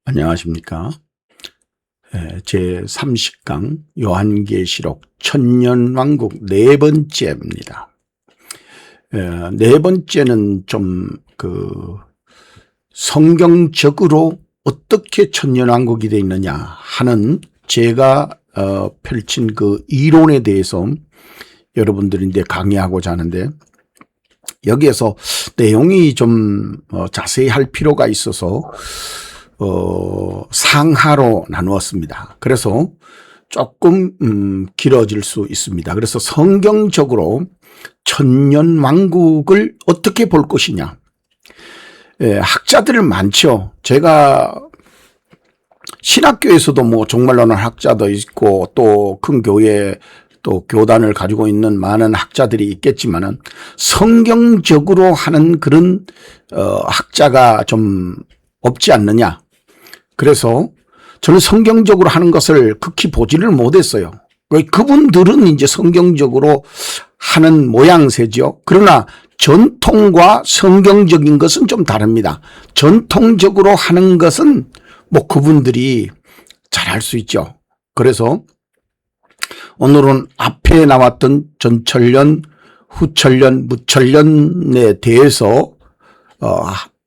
안녕하십니까. 제 30강 요한계시록 천년왕국 네 번째입니다. 네 번째는 좀 성경적으로 어떻게 천년왕국이 되어 있느냐 하는 제가 펼친 그 이론에 대해서 여러분들인데 강의하고자 하는데, 여기에서 내용이 좀 자세히 할 필요가 있어서 상하로 나누었습니다. 그래서 조금 길어질 수 있습니다. 그래서 성경적으로 천년왕국을 어떻게 볼 것이냐. 학자들 많죠. 제가 신학교에서도 뭐 종말론을 학자도 있고 또 큰 교회 또 교단을 가지고 있는 많은 학자들이 있겠지만은 성경적으로 하는 그런 학자가 좀 없지 않느냐. 그래서 저는 성경적으로 하는 것을 극히 보지를 못했어요. 그분들은 이제 성경적으로 하는 모양새죠. 그러나 전통과 성경적인 것은 좀 다릅니다. 전통적으로 하는 것은 뭐 그분들이 잘할 수 있죠. 그래서 오늘은 앞에 나왔던 전천년, 후천년, 무천년에 대해서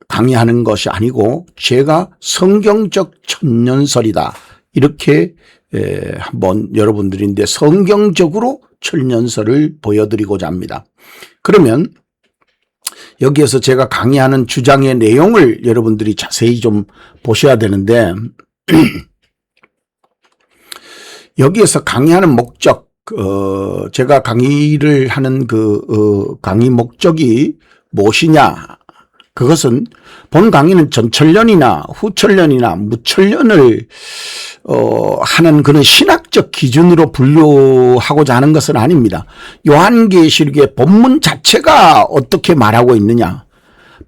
강의하는 것이 아니고 제가 성경적 천년설이다 이렇게 한번 여러분들인데 성경적으로 천년설을 보여드리고자 합니다. 그러면 여기에서 제가 강의하는 주장의 내용을 여러분들이 자세히 좀 보셔야 되는데, 여기에서 강의하는 목적, 제가 강의를 하는 강의 목적이 무엇이냐. 그것은 본 강의는 전천년이나 후천년이나 무천년을 하는 그런 신학적 기준으로 분류하고자 하는 것은 아닙니다. 요한계시록의 본문 자체가 어떻게 말하고 있느냐,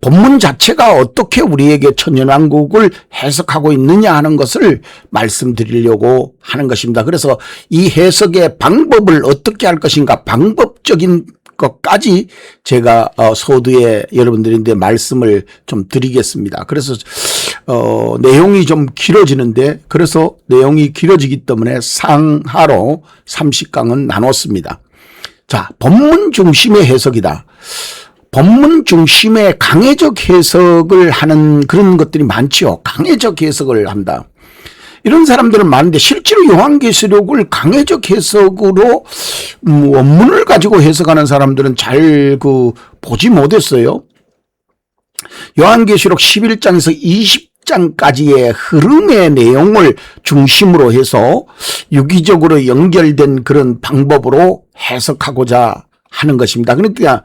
본문 자체가 어떻게 우리에게 천년왕국을 해석하고 있느냐 하는 것을 말씀드리려고 하는 것입니다. 그래서 이 해석의 방법을 어떻게 할 것인가, 방법적인 것까지 제가 서두에 여러분들인데 말씀을 좀 드리겠습니다. 그래서 내용이 좀 길어지는데, 그래서 내용이 길어지기 때문에 상하로 30강은 나눴습니다. 자, 본문 중심의 해석이다. 본문 중심의 강해적 해석을 하는 그런 것들이 많지요. 강해적 해석을 한다. 이런 사람들은 많은데 실제로 요한계시록을 강해적 해석으로 원문을 가지고 해석하는 사람들은 잘 보지 못했어요. 요한계시록 11장에서 20장까지의 흐름의 내용을 중심으로 해서 유기적으로 연결된 그런 방법으로 해석하고자 하는 것입니다. 그러니까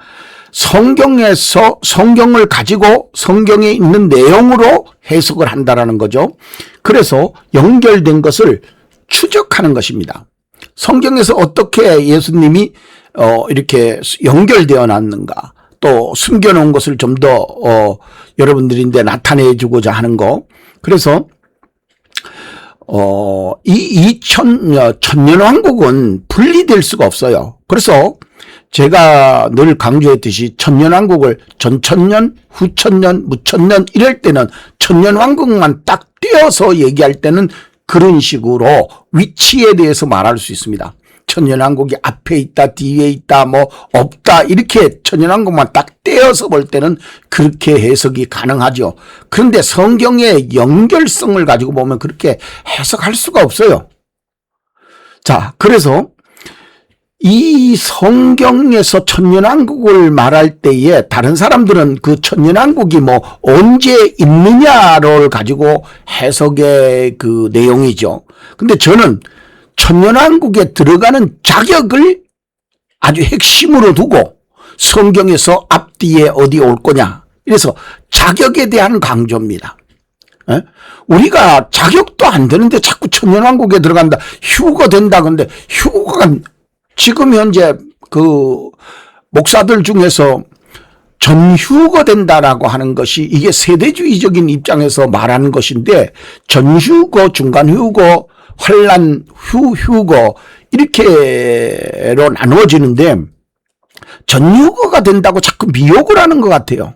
성경에서 성경을 가지고 성경에 있는 내용으로 해석을 한다라는 거죠. 그래서 연결된 것을 추적하는 것입니다. 성경에서 어떻게 예수님이 이렇게 연결되어 놨는가, 또 숨겨놓은 것을 좀 더 여러분들인데 나타내 주고자 하는 거. 그래서 이 천년왕국은 분리될 수가 없어요. 그래서 제가 늘 강조했듯이 천년왕국을 전천년, 후천년, 무천년 이럴 때는 천년왕국만 딱 떼어서 얘기할 때는 그런 식으로 위치에 대해서 말할 수 있습니다. 천년왕국이 앞에 있다, 뒤에 있다, 뭐 없다, 이렇게 천년왕국만 딱 떼어서 볼 때는 그렇게 해석이 가능하죠. 그런데 성경의 연결성을 가지고 보면 그렇게 해석할 수가 없어요. 자, 그래서 이 성경에서 천년왕국을 말할 때에 다른 사람들은 그 천년왕국이 뭐 언제 있느냐를 가지고 해석의 그 내용이죠. 근데 저는 천년왕국에 들어가는 자격을 아주 핵심으로 두고 성경에서 앞뒤에 어디 올 거냐, 이래서 자격에 대한 강조입니다. 우리가 자격도 안 되는데 자꾸 천년왕국에 들어간다, 휴거 된다. 근데 휴거가 지금 현재 목사들 중에서 전휴거 된다라고 하는 것이 이게 세대주의적인 입장에서 말하는 것인데, 전휴거, 중간휴거, 환란 휴거 이렇게로 나누어지는데 전휴거가 된다고 자꾸 미혹을 하는 것 같아요.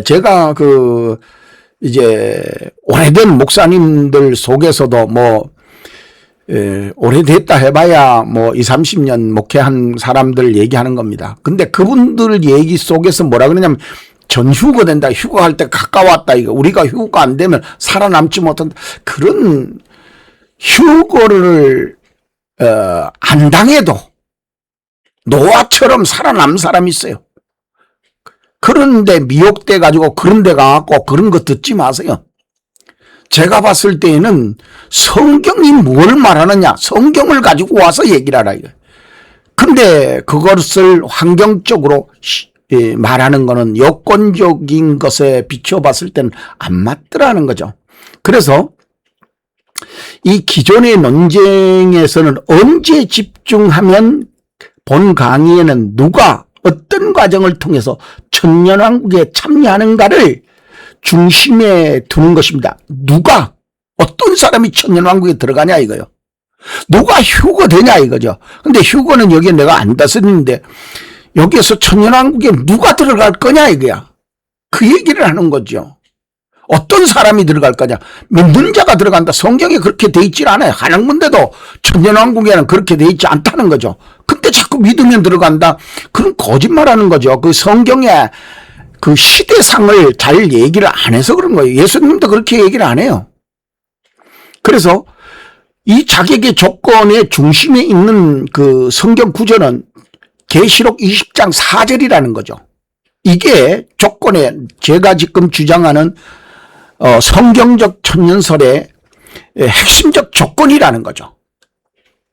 제가 이제 오래된 목사님들 속에서도 오래됐다 해봐야 2, 30년 목회한 사람들 얘기하는 겁니다. 근데 그분들 얘기 속에서 뭐라 그러냐면 전휴거 된다. 휴거할 때 가까웠다. 이거 우리가 휴거 안 되면 살아남지 못한다. 그런 휴거를 안 당해도 노아처럼 살아남은 사람이 있어요. 그런데 미혹돼 가지고 그런 데 가갖고 그런 거 듣지 마세요. 제가 봤을 때에는 성경이 뭘 말하느냐, 성경을 가지고 와서 얘기를 하라 이거예요. 근데 그것을 환경적으로 말하는 거는 여건적인 것에 비춰봤을 때는 안 맞더라는 거죠. 그래서 이 기존의 논쟁에서는 언제 집중하면 본 강의에는 누가 어떤 과정을 통해서 천년왕국에 참여하는가를 중심에 두는 것입니다. 누가 어떤 사람이 천년왕국에 들어가냐 이거요. 누가 휴거되냐 이거죠. 근데 휴거는 여기에 내가 안 다스리는데 여기에서 천년왕국에 누가 들어갈 거냐 이거야. 그 얘기를 하는 거죠. 어떤 사람이 들어갈 거냐. 믿는 자가 들어간다. 성경에 그렇게 돼 있질 않아요. 한양문대도 천년왕국에는 그렇게 돼 있지 않다는 거죠. 근데 자꾸 믿으면 들어간다. 그건 거짓말하는 거죠. 그 성경에 그 시대상을 잘 얘기를 안 해서 그런 거예요. 예수님도 그렇게 얘기를 안 해요. 그래서 이 자격의 조건의 중심에 있는 그 성경 구절은 계시록 20장 4절이라는 거죠. 이게 조건에 제가 지금 주장하는 성경적 천년설의 핵심적 조건이라는 거죠.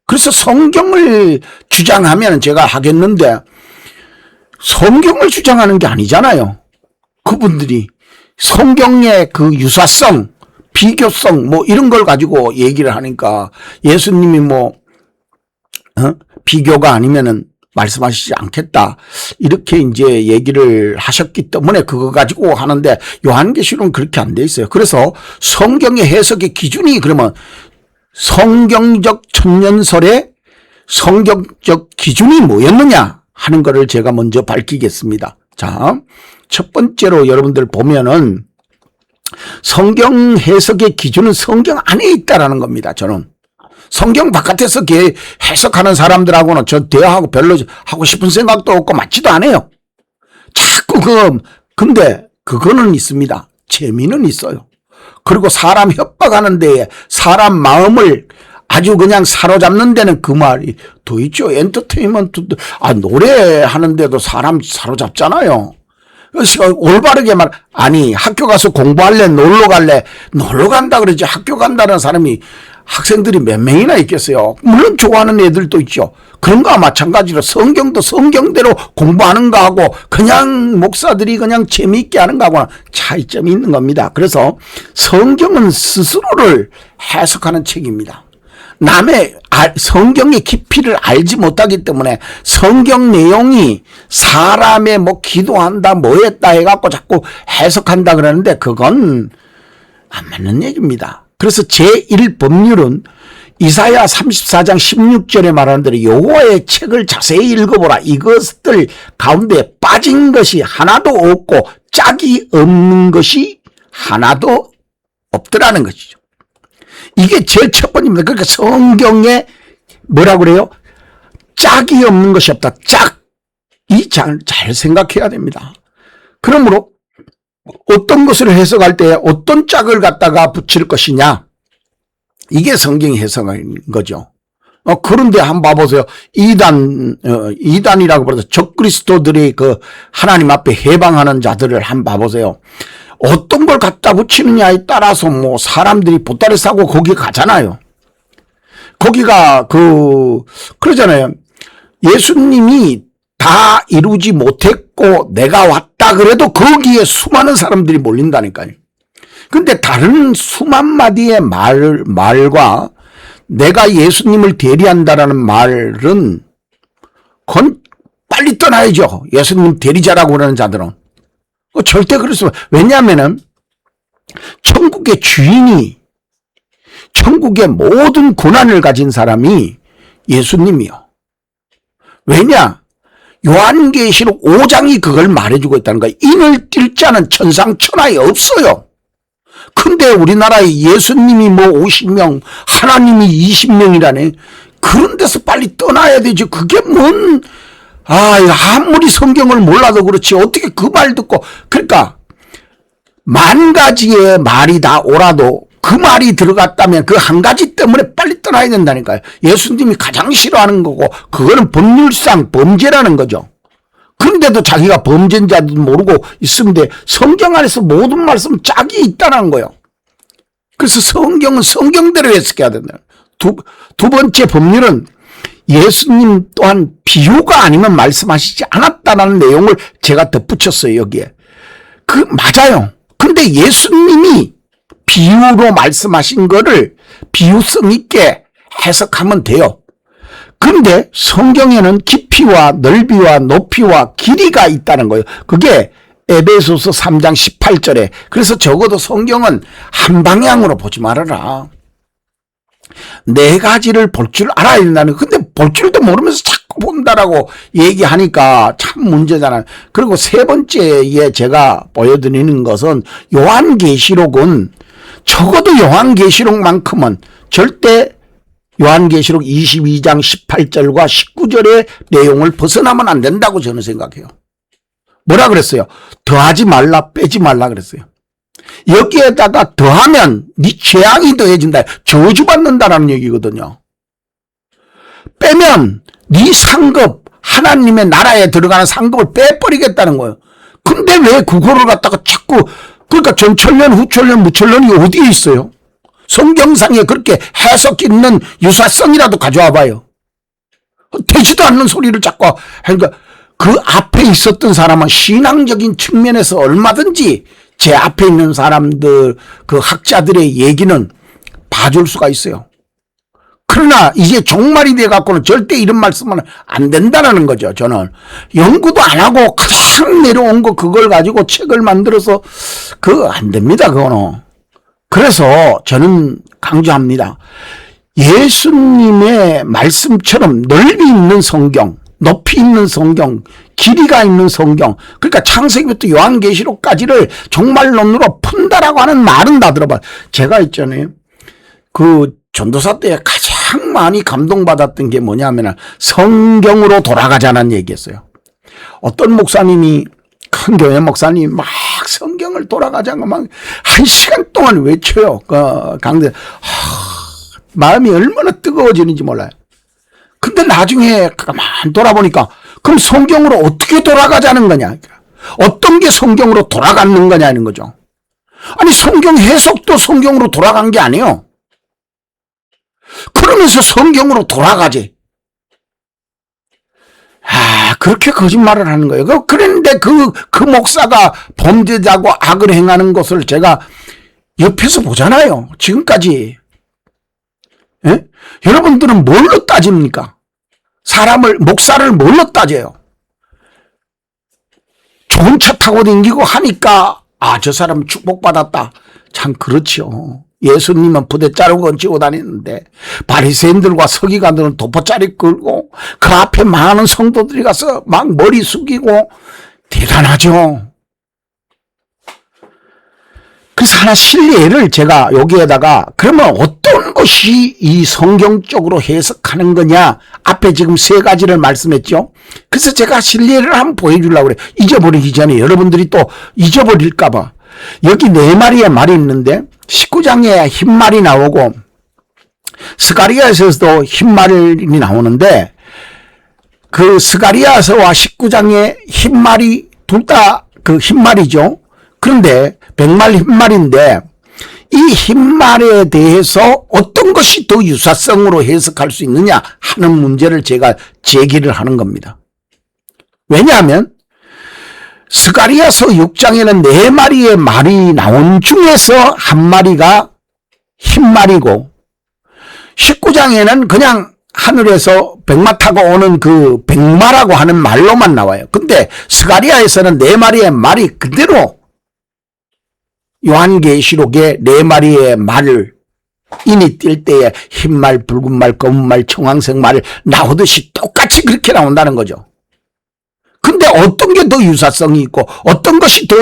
그래서 성경을 주장하면 제가 하겠는데 성경을 주장하는 게 아니잖아요. 그분들이 성경의 그 유사성, 비교성 이런 걸 가지고 얘기를 하니까 예수님이 비교가 아니면은 말씀하시지 않겠다. 이렇게 이제 얘기를 하셨기 때문에 그거 가지고 하는데 요한계시록은 그렇게 안 돼 있어요. 그래서 성경의 해석의 기준이 그러면 성경적 천년설의 성경적 기준이 뭐였느냐 하는 거를 제가 먼저 밝히겠습니다. 자, 첫 번째로 여러분들 보면은 성경 해석의 기준은 성경 안에 있다라는 겁니다. 저는 성경 바깥에서 해석하는 사람들하고는 저 대화하고 별로 하고 싶은 생각도 없고 맞지도 않아요. 자꾸 근데 그거는 있습니다. 재미는 있어요. 그리고 사람 협박하는 데에 사람 마음을 아주 그냥 사로잡는 데는 그 말이 더 있죠. 엔터테인먼트, 노래하는데도 사람 사로잡잖아요. 그래서 올바르게 아니, 학교 가서 공부할래? 놀러 갈래? 놀러 간다 그러지. 학교 간다는 사람이 학생들이 몇 명이나 있겠어요. 물론 좋아하는 애들도 있죠. 그런 거와 마찬가지로 성경도 성경대로 공부하는 거하고 그냥 목사들이 그냥 재미있게 하는 거하고는 차이점이 있는 겁니다. 그래서 성경은 스스로를 해석하는 책입니다. 남의 성경의 깊이를 알지 못하기 때문에 성경 내용이 사람의 기도한다 했다 해갖고 자꾸 해석한다 그러는데 그건 안 맞는 얘기입니다. 그래서 제1법률은 이사야 34장 16절에 말하는 대로 여호와의 책을 자세히 읽어보라. 이것들 가운데 빠진 것이 하나도 없고 짝이 없는 것이 하나도 없더라는 것이죠. 이게 제일 첫 번째입니다. 그러니까 성경에 뭐라고 그래요? 짝이 없는 것이 없다. 잘 생각해야 됩니다. 그러므로 어떤 것을 해석할 때 어떤 짝을 갖다가 붙일 것이냐. 이게 성경 해석인 거죠. 그런데 한번 봐보세요. 이단이라고 부르죠. 적그리스도들이 그 하나님 앞에 해방하는 자들을 한번 봐보세요. 어떤 걸 갖다 붙이느냐에 따라서 사람들이 보따리 싸고 거기 가잖아요. 거기가 그러잖아요. 예수님이 다 이루지 못했고 내가 왔다 그래도 거기에 수많은 사람들이 몰린다니까요. 근데 다른 수만 마디의 말과 내가 예수님을 대리한다라는 말은 그건 빨리 떠나야죠. 예수님 대리자라고 그러는 자들은. 절대 그럴 수 없어요. 왜냐하면은 천국의 주인이 천국의 모든 고난을 가진 사람이 예수님이요. 왜냐? 요한계시록 5장이 그걸 말해주고 있다는 거예요. 인을 뛸 자는 천상천하에 없어요. 근데 우리나라에 예수님이 뭐 50명, 하나님이 20명이라네. 그런 데서 빨리 떠나야 되지. 그게 아무리 성경을 몰라도 그렇지. 어떻게 그 말 듣고. 그러니까, 만 가지의 말이 다 오라도 그 말이 들어갔다면 그 한 가지 때문에 빨리 떠나야 된다니까요. 예수님이 가장 싫어하는 거고, 그거는 법률상 범죄라는 거죠. 그런데도 자기가 범죄인 자도 모르고 있으면 성경 안에서 모든 말씀 짝이 있다는 거예요. 그래서 성경은 성경대로 해석해야 된다. 두 번째 법률은 예수님 또한 비유가 아니면 말씀하시지 않았다는 내용을 제가 덧붙였어요, 여기에. 맞아요. 근데 예수님이 비유로 말씀하신 거를 비유성 있게 해석하면 돼요. 그런데 성경에는 깊이와 넓이와 높이와 길이가 있다는 거예요. 그게 에베소서 3장 18절에. 그래서 적어도 성경은 한 방향으로 보지 말아라. 네 가지를 볼 줄 알아야 된다는. 근데 볼 줄도 모르면서 자꾸 본다라고 얘기하니까 참 문제잖아요. 그리고 세 번째에 제가 보여드리는 것은 요한계시록은 적어도 요한계시록만큼은 절대 요한계시록 22장 18절과 19절의 내용을 벗어나면 안 된다고 저는 생각해요. 뭐라 그랬어요? 더하지 말라, 빼지 말라 그랬어요. 여기에다가 더하면 네 재앙이 더해진다. 저주받는다라는 얘기거든요. 빼면 네 상급, 하나님의 나라에 들어가는 상급을 빼버리겠다는 거예요. 근데 왜 그거를 갖다가 자꾸, 그러니까 전천년, 후천년, 무천년이 어디에 있어요? 성경상에 그렇게 해석 있는 유사성이라도 가져와 봐요. 되지도 않는 소리를 자꾸 하니까 그 앞에 있었던 사람은 신앙적인 측면에서 얼마든지 제 앞에 있는 사람들, 그 학자들의 얘기는 봐줄 수가 있어요. 그러나 이제 종말이 돼갖고는 절대 이런 말씀은 안 된다는 거죠. 저는 연구도 안 하고 가장 내려온 거 그걸 가지고 책을 만들어서 그거 안 됩니다. 그거는. 그래서 저는 강조합니다. 예수님의 말씀처럼 넓이 있는 성경, 높이 있는 성경, 길이가 있는 성경, 그러니까 창세기부터 요한계시록까지를 종말론으로 푼다라고 하는 말은 다 들어봐요. 제가 있잖아요. 그 전도사 때 가장 많이 감동받았던 게 뭐냐면 성경으로 돌아가자는 얘기였어요. 어떤 목사님이, 큰 교회 목사님이 막 성경을 돌아가자고 막 1시간 동안 외쳐요. 그 강대. 마음이 얼마나 뜨거워지는지 몰라요. 근데 나중에 가만 돌아보니까 그럼 성경으로 어떻게 돌아가자는 거냐. 어떤 게 성경으로 돌아가는 거냐는 거죠. 아니 성경 해석도 성경으로 돌아간 게 아니에요. 그러면서 성경으로 돌아가지. 그렇게 거짓말을 하는 거예요. 그런데 그 목사가 범죄자고 악을 행하는 것을 제가 옆에서 보잖아요. 지금까지. 예? 여러분들은 뭘로 따집니까? 목사를 뭘로 따져요? 좋은 차 타고 다니고 하니까, 저 사람 축복받았다. 참, 그렇죠. 예수님은 부대짜리 얹고 다니는데 바리새인들과 서기관들은 도포짜리 끌고 그 앞에 많은 성도들이 가서 막 머리 숙이고 대단하죠. 그래서 하나 실례를 제가 여기에다가 그러면 어떤 것이 이 성경적으로 해석하는 거냐. 앞에 지금 세 가지를 말씀했죠. 그래서 제가 실례를 한번 보여주려고 그래요. 잊어버리기 전에 여러분들이 또 잊어버릴까 봐. 여기 네 마리의 말이 있는데 19장에 흰말이 나오고 스가리아서도 흰말이 나오는데 그 스가리아서와 19장의 흰말이 둘 다 그 흰말이죠. 그런데 백말 흰말인데 이 흰말에 대해서 어떤 것이 더 유사성으로 해석할 수 있느냐 하는 문제를 제가 제기를 하는 겁니다. 왜냐하면 스가리아서 6장에는 4마리의 말이 나온 중에서 한 마리가 흰말이고 19장에는 그냥 하늘에서 백마 타고 오는 그 백마라고 하는 말로만 나와요. 근데 스가리아에서는 4마리의 말이 그대로 요한계시록의 4마리의 말을 인이 뛸 때에 흰말, 붉은말, 검은말, 청황색 말 나오듯이 똑같이 그렇게 나온다는 거죠. 근데 어떤 게 더 유사성이 있고 어떤 것이 더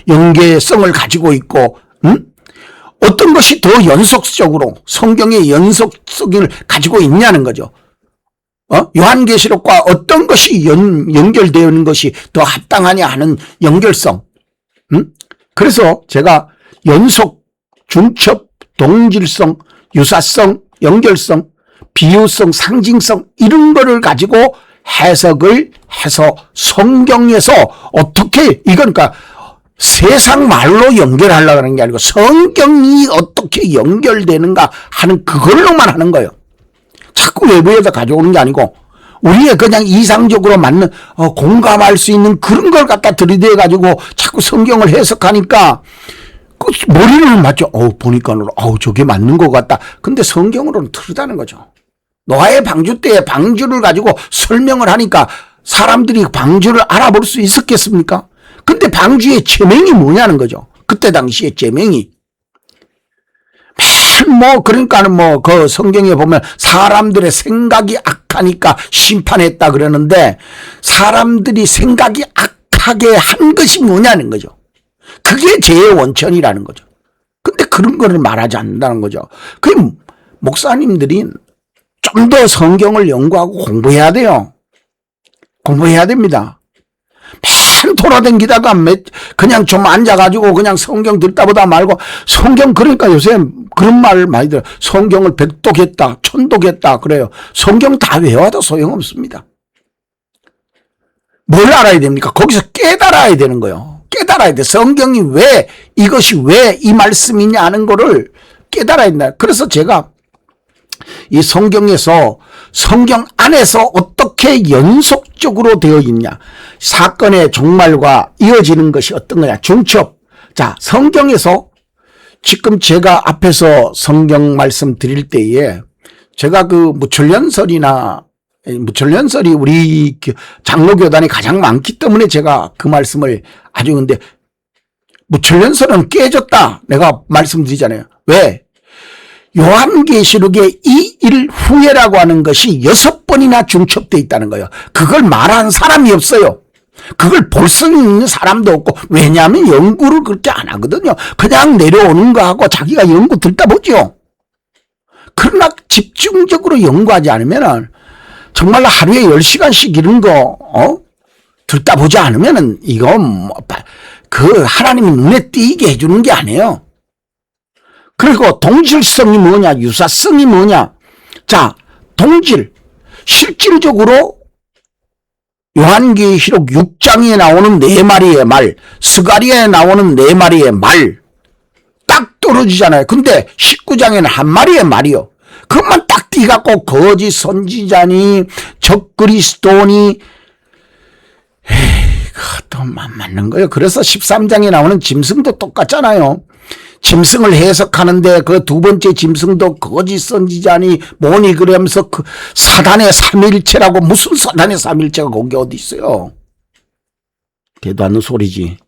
연계성을 가지고 있고 어떤 것이 더 연속적으로 성경의 연속성을 가지고 있냐는 거죠. 요한계시록과 어떤 것이 연결되어 있는 것이 더 합당하냐 하는 연결성. 그래서 제가 연속, 중첩, 동질성, 유사성, 연결성, 비유성, 상징성 이런 거를 가지고 해석을 해서 성경에서 어떻게 그러니까 세상 말로 연결하려고 하는 게 아니고 성경이 어떻게 연결되는가 하는 그걸로만 하는 거예요. 자꾸 외부에서 가져오는 게 아니고 우리의 그냥 이상적으로 맞는 공감할 수 있는 그런 걸 갖다 들이대 가지고 자꾸 성경을 해석하니까 그 머리를 맞죠. 보니까는 저게 맞는 것 같다. 근데 성경으로는 틀리다는 거죠. 노아의 방주 때에 방주를 가지고 설명을 하니까 사람들이 방주를 알아볼 수 있었겠습니까? 근데 방주의 제명이 뭐냐는 거죠. 그때 당시의 제명이. 그러니까는 그 성경에 보면 사람들의 생각이 악하니까 심판했다 그러는데 사람들이 생각이 악하게 한 것이 뭐냐는 거죠. 그게 죄의 원천이라는 거죠. 근데 그런 거를 말하지 않는다는 거죠. 그 목사님들이 좀 더 성경을 연구하고 공부해야 돼요. 공부해야 됩니다. 맨 돌아다니다가 그냥 좀 앉아가지고 그냥 성경 듣다 보다 말고 성경 그러니까 요새 그런 말 많이 들어요. 성경을 백독했다, 천독했다 그래요. 성경 다 외워도 소용없습니다. 뭘 알아야 됩니까? 거기서 깨달아야 되는 거예요. 깨달아야 돼. 성경이 왜 이것이 왜 이 말씀이냐 하는 거를 깨달아야 된다. 그래서 제가 이 성경에서 성경 안에서 어떻게 연속적으로 되어 있냐. 사건의 종말과 이어지는 것이 어떤 거냐. 중첩. 자, 성경에서 지금 제가 앞에서 성경 말씀 드릴 때에 제가 그 무천년설이 우리 장로교단이 가장 많기 때문에 제가 그 말씀을 아주 근데 무천년설은 깨졌다. 내가 말씀드리잖아요. 왜? 요한계시록에 이 일 후에라고 하는 것이 6번이나 중첩되어 있다는 거예요. 그걸 말하는 사람이 없어요. 그걸 볼 수 있는 사람도 없고 왜냐하면 연구를 그렇게 안 하거든요. 그냥 내려오는 거하고 자기가 연구 듣다 보죠. 그러나 집중적으로 연구하지 않으면 정말로 하루에 10시간씩 이런 거 듣다 보지 않으면 이건 그 하나님이 눈에 띄게 해주는 게 아니에요. 그리고 동질성이 뭐냐, 유사성이 뭐냐. 자, 동질. 실질적으로 요한계시록 6장에 나오는 4마리의 말, 스가랴에 나오는 4마리의 말, 딱 떨어지잖아요. 근데 19장에는 1마리의 말이요. 그것만 딱 띄갖고 거짓 선지자니, 적그리스도니, 그것도 맞는 거예요. 그래서 13장에 나오는 짐승도 똑같잖아요. 짐승을 해석하는데 그 두 번째 짐승도 거짓 선지자니 뭐니 그러면서 그 사단의 삼일체라고 무슨 사단의 삼일체가 거기 어디 있어요. 대도 않는 소리지.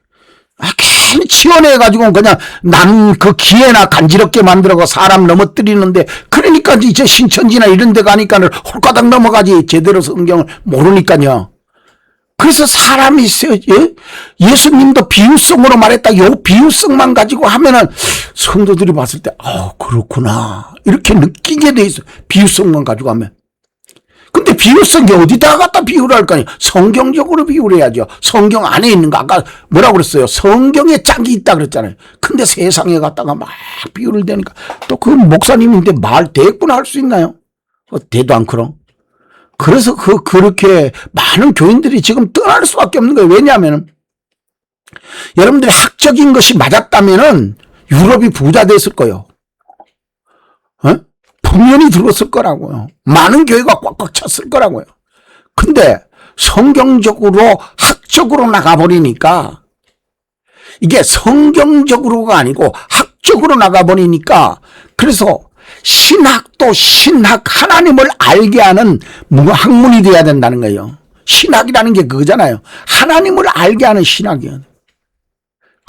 괜히 치워내가지고 그냥 남 그 기회나 간지럽게 만들어서 사람 넘어뜨리는데 그러니까 이제 신천지나 이런 데 가니까는 홀가닥 넘어가지 제대로 성경을 모르니까요. 그래서 사람이 있어요. 예수님도 비유성으로 말했다. 요 비유성만 가지고 하면은 성도들이 봤을 때, 그렇구나. 이렇게 느끼게 돼 있어. 비유성만 가지고 하면. 근데 비유성이 어디다 갖다 비유를 할 거 아니에요. 성경적으로 비유를 해야죠. 성경 안에 있는 거. 아까 뭐라고 그랬어요? 성경에 짝이 있다 그랬잖아요. 근데 세상에 갖다가 막 비유를 대니까 또 그 목사님인데 말 대꾸나 할 수 있나요? 대도 않고요. 그래서 그렇게 많은 교인들이 지금 떠날 수밖에 없는 거예요. 왜냐하면 여러분들이 학적인 것이 맞았다면은 유럽이 부자 됐을 거예요. 풍년이 들었을 거라고요. 많은 교회가 꽉꽉 찼을 거라고요. 근데 성경적으로 학적으로 나가버리니까 이게 성경적으로가 아니고 학적으로 나가버리니까 그래서 신학도 신학 하나님을 알게 하는 학문이 돼야 된다는 거예요. 신학이라는 게 그거잖아요. 하나님을 알게 하는 신학이에요.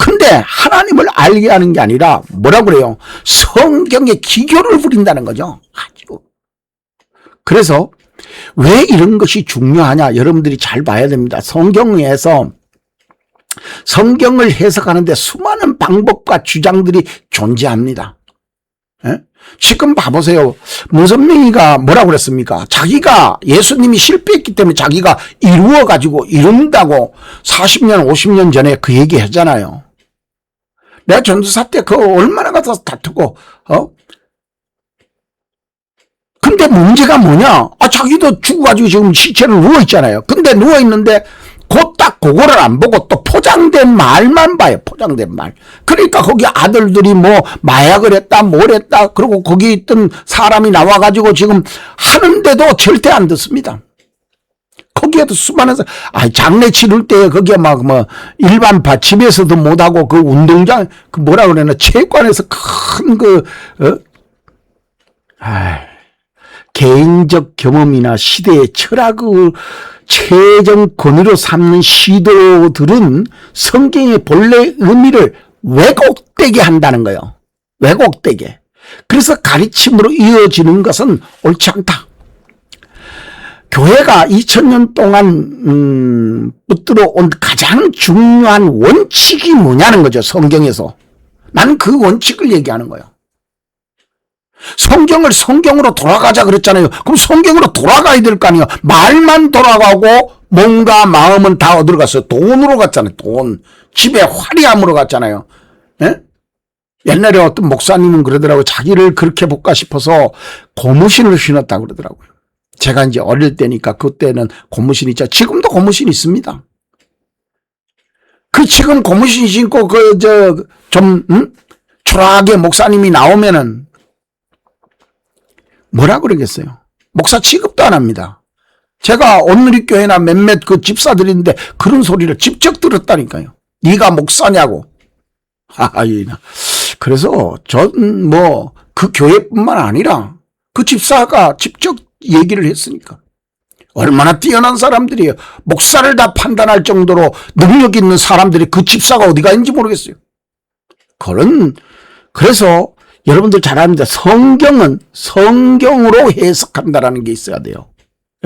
근데 하나님을 알게 하는 게 아니라 뭐라고 그래요? 성경의 기교를 부린다는 거죠. 아주. 그래서 왜 이런 것이 중요하냐 여러분들이 잘 봐야 됩니다. 성경에서 성경을 해석하는데 수많은 방법과 주장들이 존재합니다. 예? 지금 봐보세요. 문선명이가 뭐라고 그랬습니까? 자기가 예수님이 실패했기 때문에 자기가 이루어가지고 이룬다고 40년 50년 전에 그 얘기 했잖아요. 내가 전도사 때 그거 얼마나 가서 다투고 근데 문제가 뭐냐? 자기도 죽어가지고 지금 시체로 누워있잖아요. 근데 누워있는데 딱 그거를 안 보고 또 포장된 말만 봐요. 포장된 말. 그러니까 거기 아들들이 뭐 마약을 했다 뭘 했다 그리고 거기 있던 사람이 나와가지고 지금 하는데도 절대 안 듣습니다. 거기에도 수많은 장례 치를 때 거기에 막 뭐 일반 집에서도 못하고 그 운동장 그 뭐라 그러나 체육관에서 큰 개인적 경험이나 시대의 철학을 최종 권위로 삼는 시도들은 성경의 본래 의미를 왜곡되게 한다는 거예요. 왜곡되게. 그래서 가르침으로 이어지는 것은 옳지 않다. 교회가 2000년 동안 붙들어 온 가장 중요한 원칙이 뭐냐는 거죠. 성경에서. 나는 그 원칙을 얘기하는 거예요. 성경을 성경으로 돌아가자 그랬잖아요. 그럼 성경으로 돌아가야 될 거 아니에요. 말만 돌아가고 몸과 마음은 다 어디로 갔어요? 돈으로 갔잖아요. 돈. 집에 화려함으로 갔잖아요. 예? 옛날에 어떤 목사님은 그러더라고요. 자기를 그렇게 볼까 싶어서 고무신을 신었다고 그러더라고요. 제가 이제 어릴 때니까 그때는 고무신 있죠. 지금도 고무신 있습니다. 지금 고무신 신고 초라하게 목사님이 나오면은 뭐라 그러겠어요? 목사 취급도 안 합니다. 제가 온누리교회나 몇몇 그 집사들인데 그런 소리를 직접 들었다니까요. 네가 목사냐고. 그래서 전 그 교회뿐만 아니라 그 집사가 직접 얘기를 했으니까. 얼마나 뛰어난 사람들이에요. 목사를 다 판단할 정도로 능력 있는 사람들이 그 집사가 어디가 있는지 모르겠어요. 그래서 여러분들 잘 압니다. 성경은 성경으로 해석한다라는 게 있어야 돼요.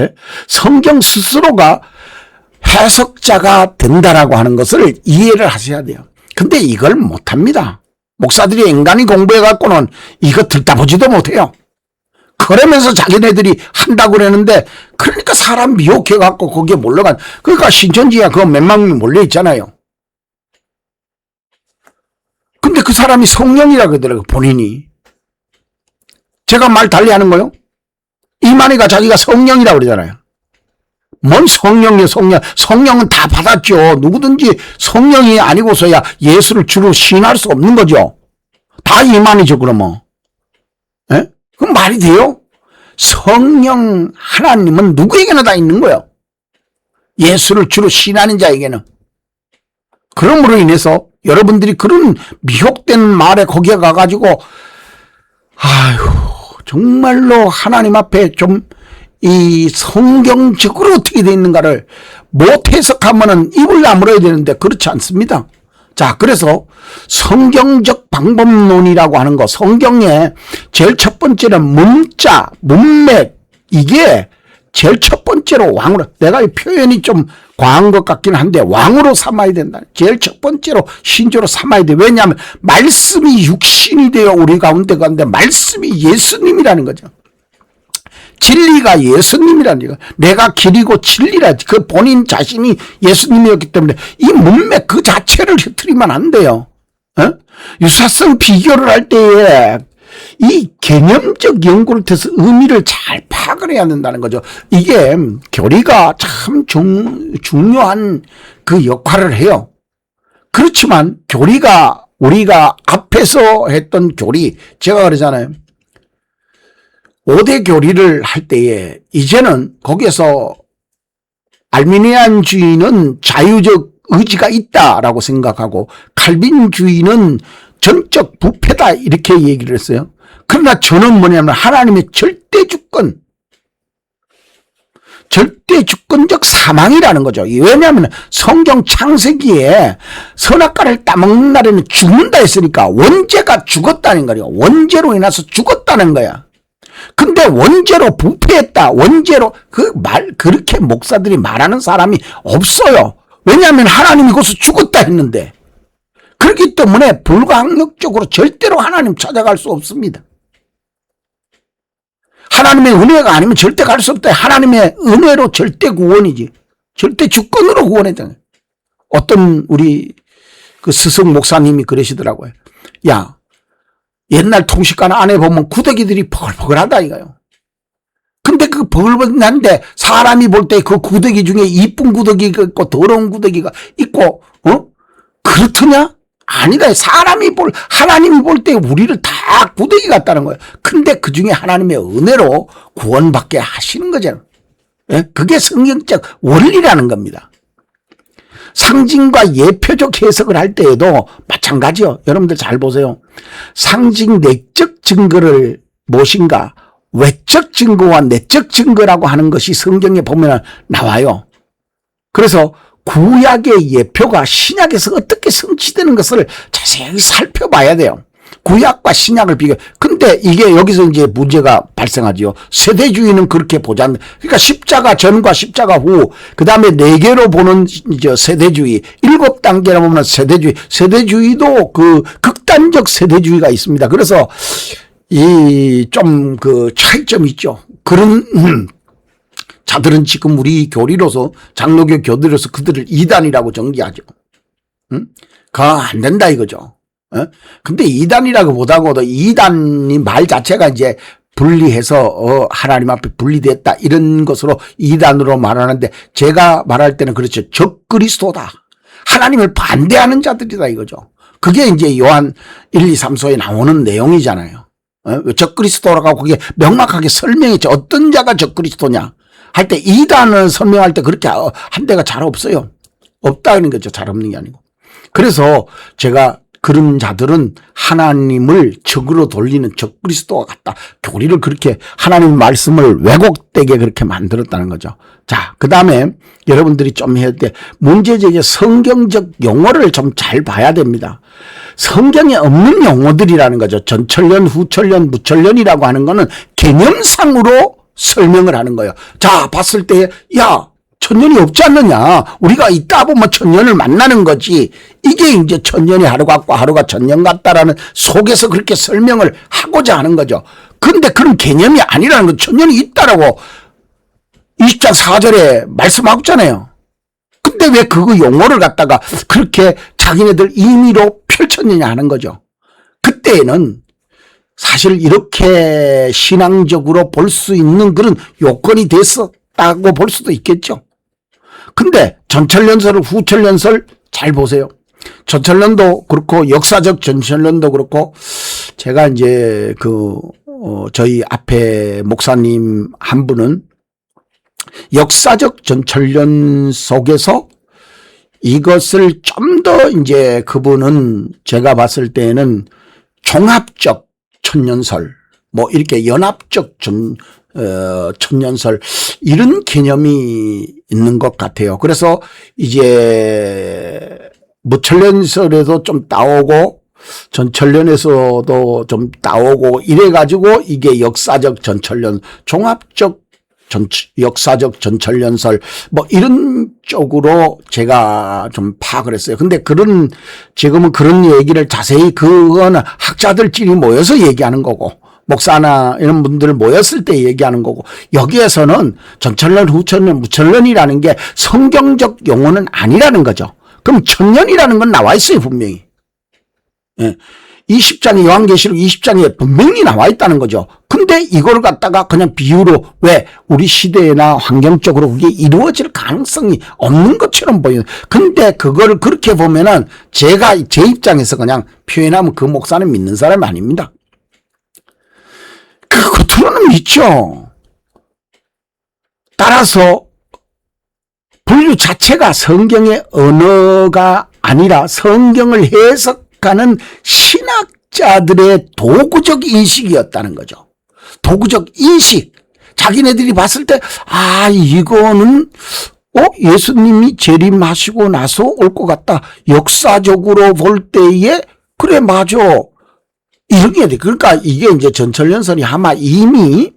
예? 성경 스스로가 해석자가 된다라고 하는 것을 이해를 하셔야 돼요. 근데 이걸 못합니다. 목사들이 인간이 공부해갖고는 이거 듣다 보지도 못해요. 그러면서 자기네들이 한다고 그러는데 그러니까 사람 미혹해갖고 거기에 몰려간 그러니까 신천지야 그거 몇만 명 몰려있잖아요. 근데 그 사람이 성령이라 그러더라고요. 본인이. 제가 말 달리하는 거요? 이만희가 자기가 성령이라고 그러잖아요. 뭔 성령이에요, 성령. 성령은 다 받았죠. 누구든지 성령이 아니고서야 예수를 주로 시인할 수 없는 거죠. 다 이만희죠, 그러면. 예? 그럼 말이 돼요? 성령 하나님은 누구에게나 다 있는 거예요. 예수를 주로 시인하는 자에게는. 그러므로 인해서 여러분들이 그런 미혹된 말에 거기에 가가지고 정말로 하나님 앞에 좀 이 성경적으로 어떻게 되어 있는가를 못 해석하면은 입을 다물어야 되는데 그렇지 않습니다. 자, 그래서 성경적 방법론이라고 하는 거, 성경의 제일 첫 번째는 문자, 문맥, 이게 제일 첫 번째로 왕으로, 내가 이 표현이 좀 과한 것 같긴 한데 왕으로 삼아야 된다. 제일 첫 번째로 신조로 삼아야 돼. 왜냐하면 말씀이 육신이 되어 우리 가운데 가는데 말씀이 예수님이라는 거죠. 진리가 예수님이라는 거예요. 내가 길이고 진리라. 그 본인 자신이 예수님이었기 때문에 이 문맥 그 자체를 흐트리면 안 돼요. 유사성 비교를 할 때에 이 개념적 연구를 통해서 의미를 잘 파악을 해야 된다는 거죠. 이게 교리가 참 중요한 그 역할을 해요. 그렇지만 교리가 우리가 앞에서 했던 교리, 제가 그러잖아요. 5대 교리를 할 때에 이제는 거기에서 알미니안주의는 자유적 의지가 있다라고 생각하고 칼빈주의는 전적 부패다 이렇게 얘기를 했어요. 그러나 저는 뭐냐면 하나님의 절대주권적 사망이라는 거죠. 왜냐하면 성경 창세기에 선악과를 따먹는 날에는 죽는다 했으니까 원죄가 죽었다는 거예요. 원죄로 인해서 죽었다는 거야. 근데 원죄로 부패했다. 원죄로 그렇게 목사들이 말하는 사람이 없어요. 왜냐하면 하나님이 거기서 죽었다 했는데. 그렇기 때문에 불가항력적으로 절대로 하나님 찾아갈 수 없습니다. 하나님의 은혜가 아니면 절대 갈 수 없다. 하나님의 은혜로 절대 구원이지. 절대 주권으로 구원했잖아요. 어떤 우리 그 스승 목사님이 그러시더라고요. 야, 옛날 통시관 안에 보면 구더기들이 버글버글하다 이거요. 근데 그 버글버글한데 사람이 볼 때 그 구더기 중에 이쁜 구더기가 있고 더러운 구더기가 있고, 그렇더냐? 아니다. 하나님이 볼 때 우리를 다 구더기 같다는 거예요. 근데 그 중에 하나님의 은혜로 구원받게 하시는 거잖아요. 예? 그게 성경적 원리라는 겁니다. 상징과 예표적 해석을 할 때에도 마찬가지요. 여러분들 잘 보세요. 상징 내적 증거를 무엇인가? 외적 증거와 내적 증거라고 하는 것이 성경에 보면 나와요. 그래서 구약의 예표가 신약에서 어떻게 성취되는 것을 자세히 살펴봐야 돼요. 구약과 신약을 비교. 근데 이게 여기서 이제 문제가 발생하지요. 세대주의는 그렇게 보지 않는. 그러니까 십자가 전과 십자가 후, 그 다음에 4개로 보는 세대주의, 7단계로 보면 세대주의. 세대주의도 그 극단적 세대주의가 있습니다. 그래서 좀 그 차이점이 있죠. 그런 자들은 지금 우리 교리로서, 장로교 교리로서 그들을 이단이라고 정지하죠. 그거 안 된다 이거죠. 근데 이단이라고 못하고도 이단이 말 자체가 이제 분리해서 하나님 앞에 분리됐다 이런 것으로 이단으로 말하는데, 제가 말할 때는 그렇죠. 적그리스도다. 하나님을 반대하는 자들이다 이거죠. 그게 이제 요한 1, 2, 3소에 나오는 내용이잖아요. 적그리스도라고 그게 명확하게 설명했죠. 어떤 자가 적그리스도냐 할 때, 이단을 설명할 때 그렇게 한 데가 잘 없어요. 없다는 거죠. 잘 없는 게 아니고. 그래서 제가 그런 자들은 하나님을 적으로 돌리는 적그리스도와 같다. 교리를 그렇게 하나님 말씀을 왜곡되게 그렇게 만들었다는 거죠. 자, 그 다음에 여러분들이 좀 해야 돼. 문제적인 성경적 용어를 좀 잘 봐야 됩니다. 성경에 없는 용어들이라는 거죠. 전천년, 후천년, 무천년이라고 하는 거는 개념상으로 설명을 하는 거예요. 자, 봤을 때, 야, 천년이 없지 않느냐. 우리가 있다 보면 천년을 만나는 거지. 이게 이제 천년이 하루 같고 하루가 천년 같다라는 속에서 그렇게 설명을 하고자 하는 거죠. 그런데 그런 개념이 아니라는 거. 천년이 있다라고 20장 4절에 말씀하고 있잖아요. 근데 왜 그 용어를 갖다가 그렇게 자기네들 임의로 펼쳤느냐 하는 거죠. 그때에는 사실 이렇게 신앙적으로 볼 수 있는 그런 요건이 됐었다고 볼 수도 있겠죠. 근데 전천년설, 후천년설 잘 보세요. 전천년도 그렇고 역사적 전천년도 그렇고, 제가 이제 저희 앞에 목사님 한 분은 역사적 전천년 속에서 이것을 좀 더 이제 그분은 제가 봤을 때는 종합적 천년설, 뭐 이렇게 연합적 천년설 이런 개념이 있는 것 같아요. 그래서 이제 무천년설에도 좀 따오고 전천년에서도 좀 따오고 이래가지고 이게 역사적 전천년, 종합적 역사적 전천년설 뭐 이런 쪽으로 제가 좀 파악을 했어요. 근데 지금은 그런 얘기를 자세히 그거는 학자들끼리 모여서 얘기하는 거고, 목사나 이런 분들 모였을 때 얘기하는 거고, 여기에서는 전천년, 후천년, 무천년이라는 게 성경적 용어는 아니라는 거죠. 그럼 천년이라는 건 나와 있어요, 분명히. 예. 20장에 요한계시록 20장에 분명히 나와 있다는 거죠. 근데 이걸 갖다가 그냥 비유로, 왜 우리 시대나 환경적으로 그게 이루어질 가능성이 없는 것처럼 보여요. 근데 그거를 그렇게 보면은 제가 제 입장에서 그냥 표현하면 그 목사는 믿는 사람이 아닙니다. 그 겉으로는 믿죠. 따라서 분류 자체가 성경의 언어가 아니라 성경을 해석하는 신학자들의 도구적 인식이었다는 거죠. 도구적 인식. 자기네들이 봤을 때, 이거는 예수님이 재림하시고 나서 올 것 같다. 역사적으로 볼 때에 그래 맞아. 이런 게 돼. 그러니까 이게 이제 전천년설이 아마 이미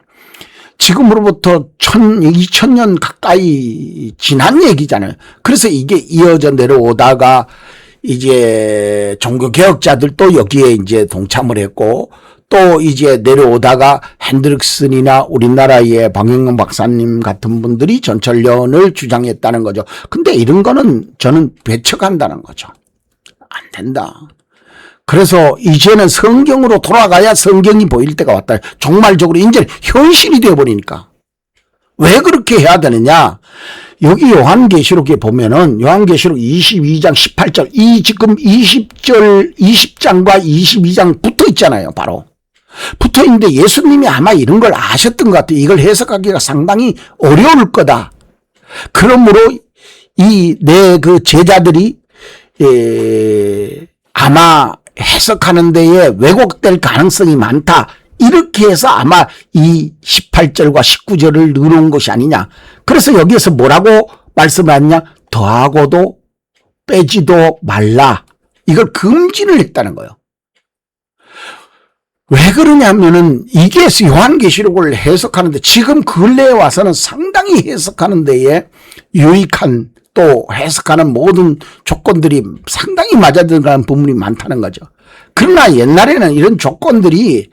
지금으로부터 2000년 가까이 지난 얘기잖아요. 그래서 이게 이어져 내려오다가 이제 종교개혁자들도 여기에 이제 동참을 했고, 또 이제 내려오다가 핸드릭슨이나 우리나라의 방영용 박사님 같은 분들이 전철련을 주장했다는 거죠. 근데 이런 거는 저는 배척한다는 거죠. 안 된다. 그래서 이제는 성경으로 돌아가야 성경이 보일 때가 왔다. 종말적으로 이제 현실이 되어버리니까. 왜 그렇게 해야 되느냐? 여기 요한계시록에 보면은 요한계시록 22장 18절, 이 지금 20장과 22장 붙어 있잖아요. 바로. 붙어 있는데 예수님이 아마 이런 걸 아셨던 것 같아요. 이걸 해석하기가 상당히 어려울 거다. 그러므로 내 그 제자들이 아마 해석하는 데에 왜곡될 가능성이 많다. 이렇게 해서 아마 이 18절과 19절을 넣어놓은 것이 아니냐. 그래서 여기에서 뭐라고 말씀하느냐. 더하고도 빼지도 말라. 이걸 금지를 했다는 거예요. 왜 그러냐면은 이게 요한계시록을 해석하는데 지금 근래에 와서는 상당히 해석하는 데에 유익한 또 해석하는 모든 조건들이 상당히 맞아들어가는 부분이 많다는 거죠. 그러나 옛날에는 이런 조건들이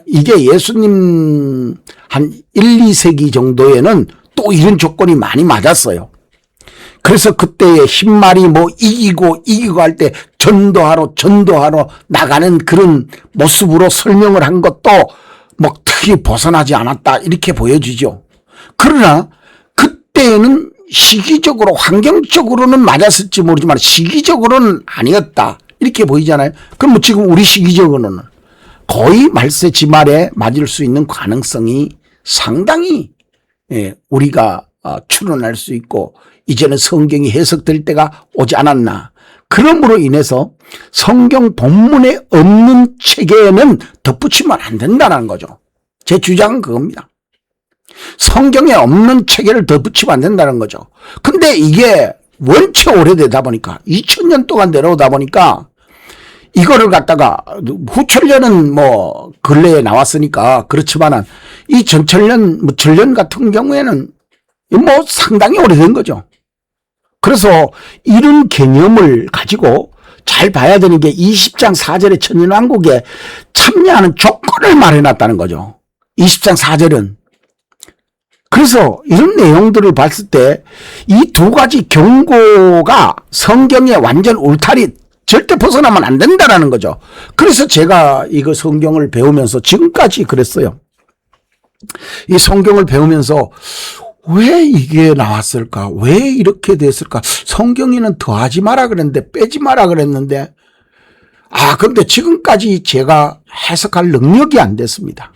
이게 예수님 한 1, 2세기 정도에는 또 이런 조건이 많이 맞았어요. 그래서 그때의 흰말이 뭐 이기고 할 때 전도하러 나가는 그런 모습으로 설명을 한 것도 뭐 특히 벗어나지 않았다 이렇게 보여지죠. 그러나 그때는 시기적으로 환경적으로는 맞았을지 모르지만 시기적으로는 아니었다 이렇게 보이잖아요. 그럼 뭐 지금 우리 시기적으로는 거의 말세지 말에 맞을 수 있는 가능성이 상당히 우리가 추론할 수 있고 이제는 성경이 해석될 때가 오지 않았나. 그러므로 인해서 성경 본문에 없는 책에는 덧붙이면 안 된다는 거죠. 제 주장은 그겁니다. 성경에 없는 체계를 덧붙이면 안 된다는 거죠. 근데 이게 원체 오래되다 보니까 2000년 동안 내려오다 보니까 이거를 갖다가 후천년은 뭐 근래에 나왔으니까 그렇지만은 이 전천년, 무천년 같은 경우에는 뭐 상당히 오래된 거죠. 그래서 이런 개념을 가지고 잘 봐야 되는 게 20장 4절의 천년왕국에 참여하는 조건을 말해놨다는 거죠. 20장 4절은. 그래서 이런 내용들을 봤을 때 이 두 가지 경고가 성경의 완전 울타리 절대 벗어나면 안 된다라는 거죠. 그래서 제가 이거 성경을 배우면서 지금까지 그랬어요. 이 성경을 배우면서 왜 이게 나왔을까? 왜 이렇게 됐을까? 성경에는 더하지 마라 그랬는데 빼지 마라 그랬는데 근데 지금까지 제가 해석할 능력이 안 됐습니다.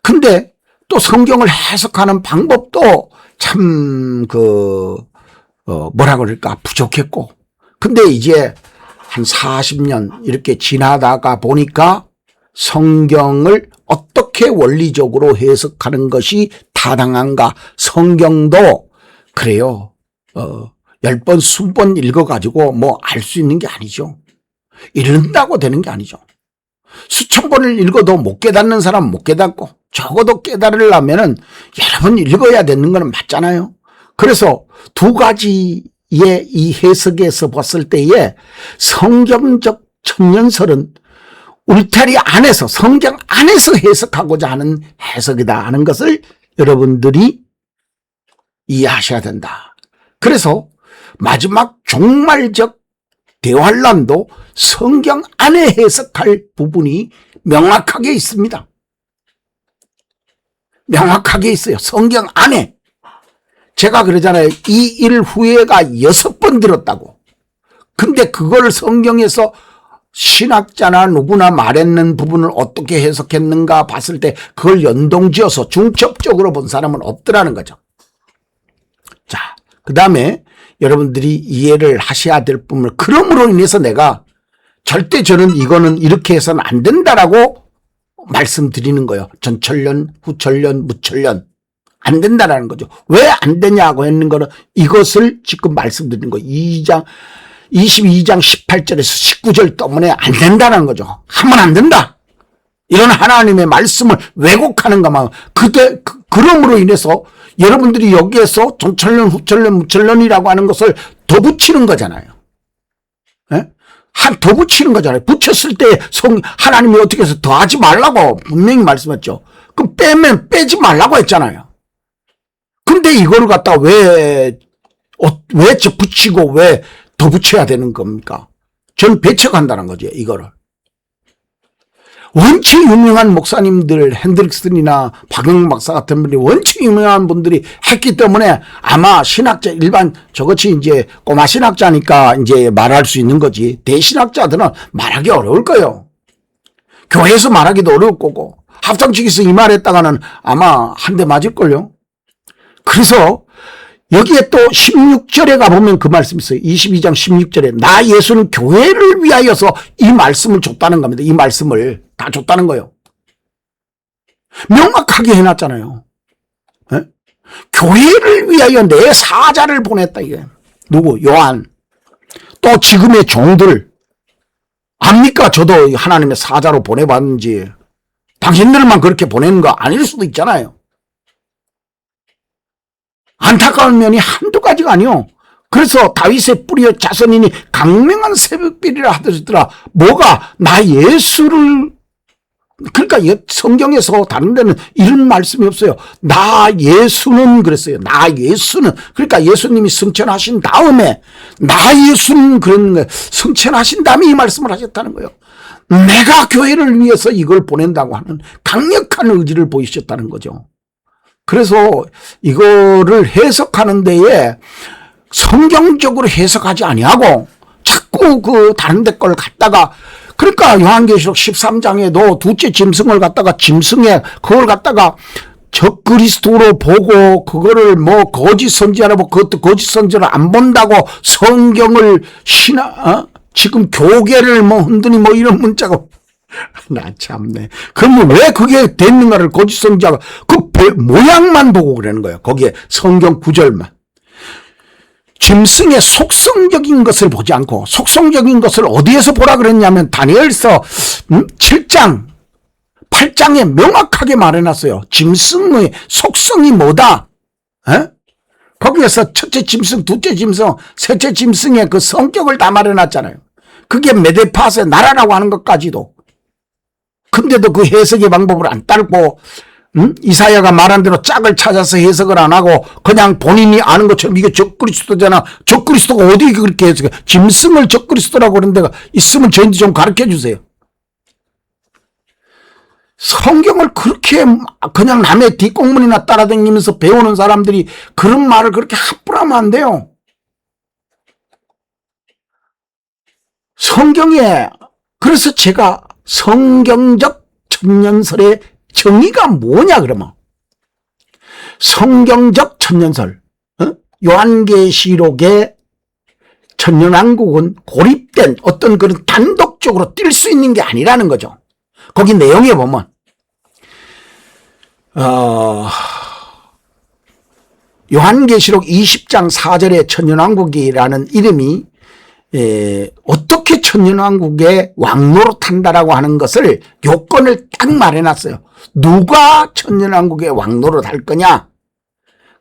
근데 또 성경을 해석하는 방법도 참 뭐라 그럴까 부족했고 근데 이제 한 40년 이렇게 지나다가 보니까 성경을 어떻게 원리적으로 해석하는 것이 타당한가. 성경도 그래요. 10번, 20번 읽어가지고 뭐 알 수 있는 게 아니죠. 읽는다고 되는 게 아니죠. 수천 번을 읽어도 못 깨닫는 사람은 못 깨닫고 적어도 깨달으려면은 여러 번 읽어야 되는 거는 맞잖아요. 그래서 두 가지의 이 해석에서 봤을 때에 성경적 천년설은 울타리 안에서 성경 안에서 해석하고자 하는 해석이다 하는 것을 여러분들이 이해하셔야 된다. 그래서 마지막 종말적 대환란도 성경 안에 해석할 부분이 명확하게 있습니다. 명확하게 있어요. 성경 안에. 제가 그러잖아요. 이 일 후회가 6번 들었다고. 근데 그걸 성경에서 신학자나 누구나 말했는 부분을 어떻게 해석했는가 봤을 때 그걸 연동지어서 중첩적으로 본 사람은 없더라는 거죠. 자, 그 다음에 여러분들이 이해를 하셔야 될 부분을 그럼으로 인해서 내가 절대 저는 이거는 이렇게 해서는 안 된다라고 말씀드리는 거예요. 전천년, 후천년, 무천년 안 된다라는 거죠. 왜 안 되냐고 했는 거는 이것을 지금 말씀드리는 거예요. 22장 18절에서 19절 때문에 안 된다는 거죠. 하면 안 된다. 이런 하나님의 말씀을 왜곡하는 것만 그럼으로 인해서 여러분들이 여기에서 전천년, 후천년, 무천년이라고 하는 것을 더 붙이는 거잖아요. 예? 더 붙이는 거잖아요. 붙였을 때 하나님이 어떻게 해서 더 하지 말라고 분명히 말씀했죠. 그럼 빼지 말라고 했잖아요. 근데 이거를 갖다가 왜 붙이고 왜 더 붙여야 되는 겁니까? 전 배척한다는 거죠, 이거를. 원체 유명한 목사님들, 핸드릭슨이나 박영웅 박사 같은 분들이 원체 유명한 분들이 했기 때문에 아마 신학자, 일반 저것이 이제 꼬마 신학자니까 이제 말할 수 있는 거지. 대신학자들은 말하기 어려울 거예요. 교회에서 말하기도 어려울 거고, 합성측에서 이 말 했다가는 아마 한 대 맞을걸요. 그래서 여기에 또 16절에 가보면 그 말씀이 있어요. 22장 16절에 나 예수는 교회를 위하여서 이 말씀을 줬다는 겁니다. 이 말씀을 다 줬다는 거예요. 명확하게 해놨잖아요. 네? 교회를 위하여 내 사자를 보냈다 이게. 누구? 요한. 또 지금의 종들. 압니까? 저도 하나님의 사자로 보내봤는지. 당신들만 그렇게 보내는 거 아닐 수도 있잖아요. 안타까운 면이 한두 가지가 아니요. 그래서 다윗의 뿌리여 자손이니 강명한 새벽비리라 하더라. 뭐가? 나 예수를, 그러니까 성경에서 다른 데는 이런 말씀이 없어요. 나 예수는 그랬어요. 나 예수는. 그러니까 예수님이 승천하신 다음에 나 예수는 그런 거예요. 승천하신 다음에 이 말씀을 하셨다는 거예요. 내가 교회를 위해서 이걸 보낸다고 하는 강력한 의지를 보이셨다는 거죠. 그래서 이거를 해석하는 데에 성경적으로 해석하지 아니하고 자꾸 그 다른 데 걸 갖다가, 그러니까 요한계시록 13장에도 둘째 짐승을 갖다가 짐승에 그걸 갖다가 적그리스도로 보고 그거를 뭐 거짓 선지자라고 그것도 거짓 선지자를 안 본다고 성경을 지금 교계를 뭐 흔드니 뭐 이런 문자가 나 참네. 그러면 왜 그게 됐는가를 거짓 선지자가 그 모양만 보고 그러는 거예요. 거기에 성경 구절만. 짐승의 속성적인 것을 보지 않고 속성적인 것을 어디에서 보라 그랬냐면 다니엘서 7장 8장에 명확하게 말해놨어요. 짐승의 속성이 뭐다. 에? 거기에서 첫째 짐승, 둘째 짐승, 셋째 짐승의 그 성격을 다 말해놨잖아요. 그게 메데파스의 나라라고 하는 것까지도. 근데도 그 해석의 방법을 안 따르고 이사야가 말한 대로 짝을 찾아서 해석을 안 하고 그냥 본인이 아는 것처럼 이게 적그리스도잖아. 적그리스도가 어디 그렇게 해석해. 짐승을 적그리스도라고 그런 데가 있으면 저희한테 좀 가르쳐 주세요. 성경을 그렇게 그냥 남의 뒷공문이나 따라다니면서 배우는 사람들이 그런 말을 그렇게 함부로 하면 안 돼요. 성경에, 그래서 제가 성경적 천년설의 정의가 뭐냐 그러면 성경적 천년설, 요한계시록의 천년왕국은 고립된 어떤 그런 단독적으로 뛸 수 있는 게 아니라는 거죠. 거기 내용에 보면 요한계시록 20장 4절에 천년왕국이라는 이름이 어떻게 천년왕국의 왕노릇한다라고 하는 것을 요건을 딱 말해놨어요. 누가 천년왕국의 왕노릇할 거냐.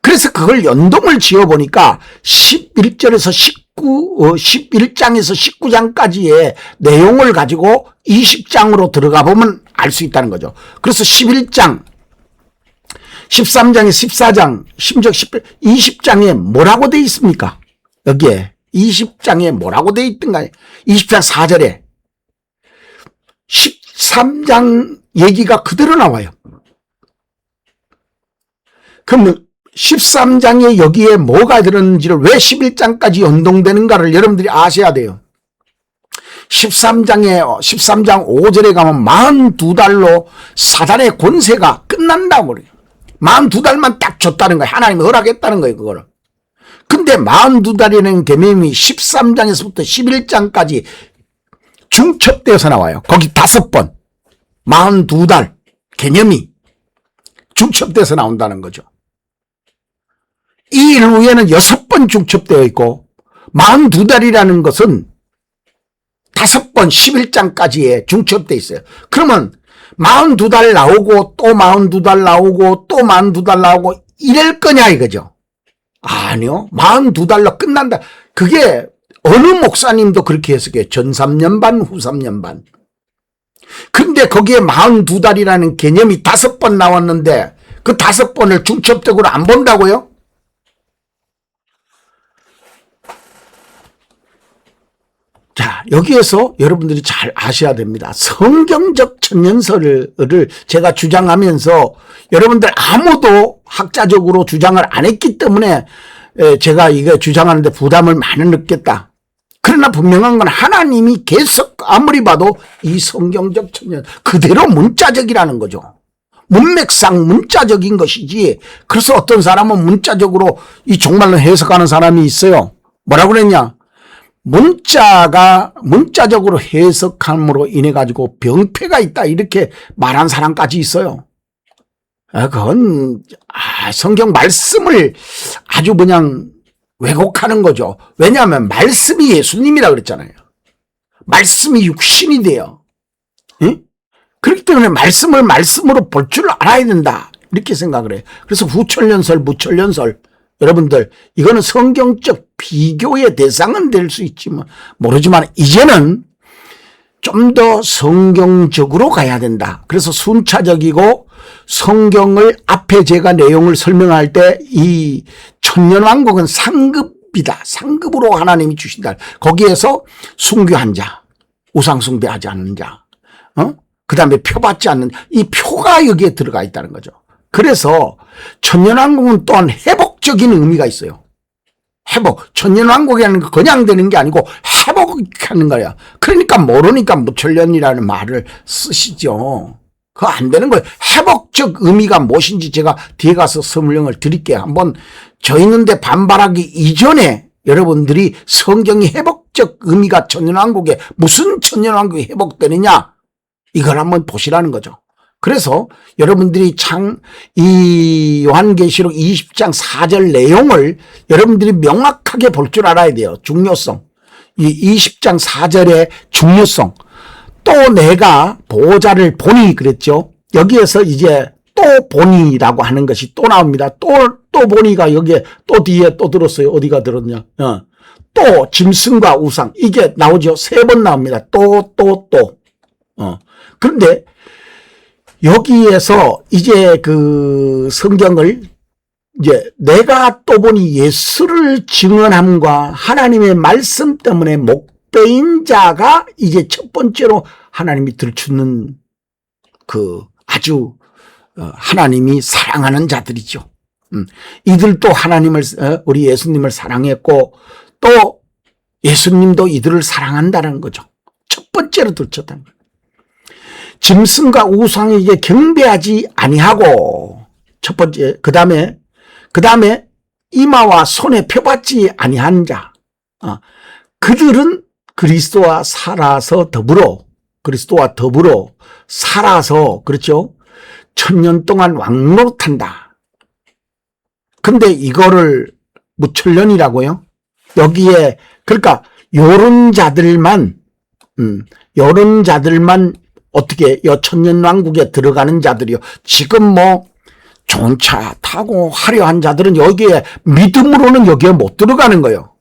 그래서 그걸 연동을 지어보니까 11절에서 11장에서 19장까지의 내용을 가지고 20장으로 들어가 보면 알 수 있다는 거죠. 그래서 11장, 13장에 14장, 심지어 20장에 뭐라고 돼 있습니까? 여기에 20장에 뭐라고 돼 있던가요? 20장 4절에 13장 얘기가 그대로 나와요. 그러면 13장에 여기에 뭐가 들었는지를 왜 11장까지 연동되는가를 여러분들이 아셔야 돼요. 13장 5절에 가면 42달로 사단의 권세가 끝난다고 그래요. 42달만 딱 줬다는 거예요. 하나님이 허락했다는 거예요, 그거를. 근데 42달이라는 개념이 13장에서부터 11장까지 중첩되어서 나와요. 거기 5번. 42달 개념이 중첩돼서 나온다는 거죠. 이 일 후에는 6번 중첩되어 있고 42달이라는 것은 5번 11장까지에 중첩되어 있어요. 그러면 42달 나오고 또 42달 나오고 또 42달 나오고 이럴 거냐 이거죠. 아니요. 42달로 끝난다. 그게 어느 목사님도 그렇게 해석해요. 전 3년 반, 후 3년 반. 근데 거기에 42달이라는 개념이 5번 나왔는데 그 5번을 중첩적으로 안 본다고요? 자, 여기에서 여러분들이 잘 아셔야 됩니다. 성경적 천년설을 제가 주장하면서 여러분들 아무도 학자적으로 주장을 안 했기 때문에 제가 이거 주장하는데 부담을 많이 느꼈다. 그러나 분명한 건 하나님이 계속 아무리 봐도 이 성경적 천년 그대로 문자적이라는 거죠. 문맥상 문자적인 것이지. 그래서 어떤 사람은 문자적으로 이 종말론 해석하는 사람이 있어요. 뭐라고 그랬냐? 문자적으로 해석함으로 인해 가지고 병폐가 있다 이렇게 말한 사람까지 있어요. 그건 성경 말씀을 아주 그냥 왜곡하는 거죠. 왜냐하면 말씀이 예수님이라 그랬잖아요. 말씀이 육신이 돼요. 응? 그렇기 때문에 말씀을 말씀으로 볼 줄 알아야 된다 이렇게 생각을 해요. 그래서 후천년설 무천년설 여러분들 이거는 성경적 비교의 대상은 될 수 있지만 모르지만 이제는 좀 더 성경적으로 가야 된다. 그래서 순차적이고 성경을 앞에 제가 내용을 설명할 때 이 천년왕국은 상급이다. 상급으로 하나님이 주신다. 거기에서 순교한 자, 우상 숭배하지 않는 자, 그 다음에 표받지 않는 이 표가 여기에 들어가 있다는 거죠. 그래서 천년왕국은 또한 회복적인 의미가 있어요. 회복. 천년왕국이라는 거 그냥 되는 게 아니고 회복하는 거야. 그러니까 모르니까 무천년이라는 말을 쓰시죠. 그거 안 되는 거예요. 회복적 의미가 무엇인지 제가 뒤에 가서 설명을 드릴게요. 한번 저 있는데 반발하기 이전에 여러분들이 성경이 회복적 의미가 천년왕국에 무슨 천년왕국이 회복되느냐 이걸 한번 보시라는 거죠. 그래서 여러분들이 이 요한계시록 20장 4절 내용을 여러분들이 명확하게 볼 줄 알아야 돼요. 중요성. 이 20장 4절의 중요성. 또 내가 보호자를 보니 그랬죠. 여기에서 이제 또 보니라고 하는 것이 또 나옵니다. 또 보니가 여기에 또 뒤에 또 들었어요. 어디가 들었냐. 또 짐승과 우상 이게 나오죠. 3번 나옵니다. 또. 그런데 여기에서 이제 그 성경을 이제 내가 또 보니 예수를 증언함과 하나님의 말씀 때문에 목배인 자가 이제 첫 번째로 하나님이 들추는 그 아주 하나님이 사랑하는 자들이죠. 이들도 하나님을 우리 예수님을 사랑했고 또 예수님도 이들을 사랑한다는 거죠. 첫 번째로 들쳤다는 거예요. 짐승과 우상에게 경배하지 아니하고 첫 번째 그 다음에 이마와 손에 표받지 아니한 자 그들은 그리스도와 더불어 살아서 그렇죠. 1000년 동안 왕노릇한다. 근데 이거를 무천년이라고요? 여기에 그러니까 요런 자들만 어떻게 천년왕국에 들어가는 자들이요. 지금 뭐 좋은 차 타고 화려한 자들은 여기에 믿음으로는 여기에 못 들어가는 거예요.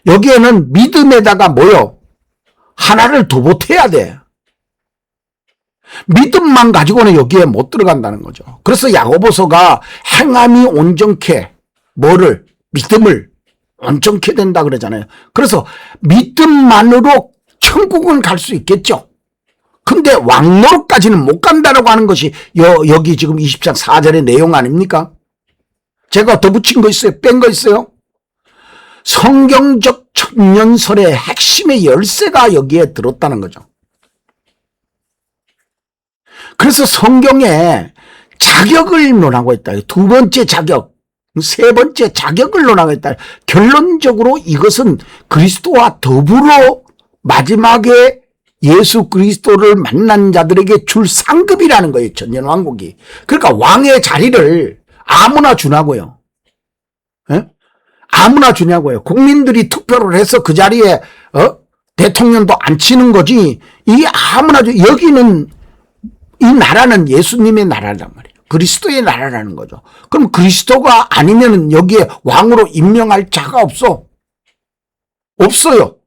여기에는 믿음에다가 뭐요? 하나를 더 보태야 돼. 믿음만 가지고는 여기에 못 들어간다는 거죠. 그래서 야고보서가 행함이 온전케 믿음을 온전케 된다 그러잖아요. 그래서 믿음만으로 천국은 갈 수 있겠죠. 근데 왕노릇까지는 못 간다라고 하는 것이 여기 지금 20장 4절의 내용 아닙니까? 제가 더 붙인 거 있어요? 뺀 거 있어요? 성경적 천년설의 핵심의 열쇠가 여기에 들었다는 거죠. 그래서 성경에 자격을 논하고 있다. 두 번째 자격, 세 번째 자격을 논하고 있다. 결론적으로 이것은 그리스도와 더불어 마지막에 예수 그리스도를 만난 자들에게 줄 상급이라는 거예요. 천년왕국이. 그러니까 왕의 자리를 아무나 주냐고요. 예? 아무나 주냐고요. 국민들이 투표를 해서 그 자리에 대통령도 앉히는 거지. 이게 아무나 여기는 이 나라는 예수님의 나라란 말이에요. 그리스도의 나라라는 거죠. 그럼 그리스도가 아니면 여기에 왕으로 임명할 자가 없어요.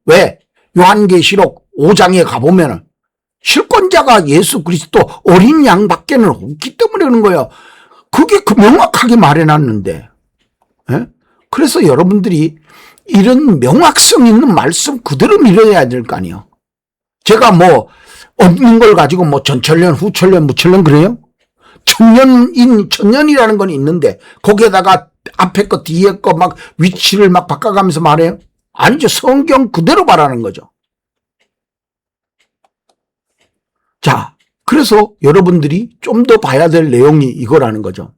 왜? 요한계시록 5장에 가보면은 실권자가 예수 그리스도 어린 양밖에는 없기 때문에 그런 거예요. 그게 명확하게 말해놨는데. 예? 그래서 여러분들이 이런 명확성 있는 말씀 그대로 믿어야 될 거 아니에요. 제가 뭐 없는 걸 가지고 뭐 전천년, 후천년, 무천년 그래요? 천년이라는 건 있는데 거기에다가 앞에 거 뒤에 거 막 위치를 막 바꿔가면서 말해요? 아니죠. 성경 그대로 말하는 거죠. 자, 그래서 여러분들이 좀 더 봐야 될 내용이 이거라는 거죠.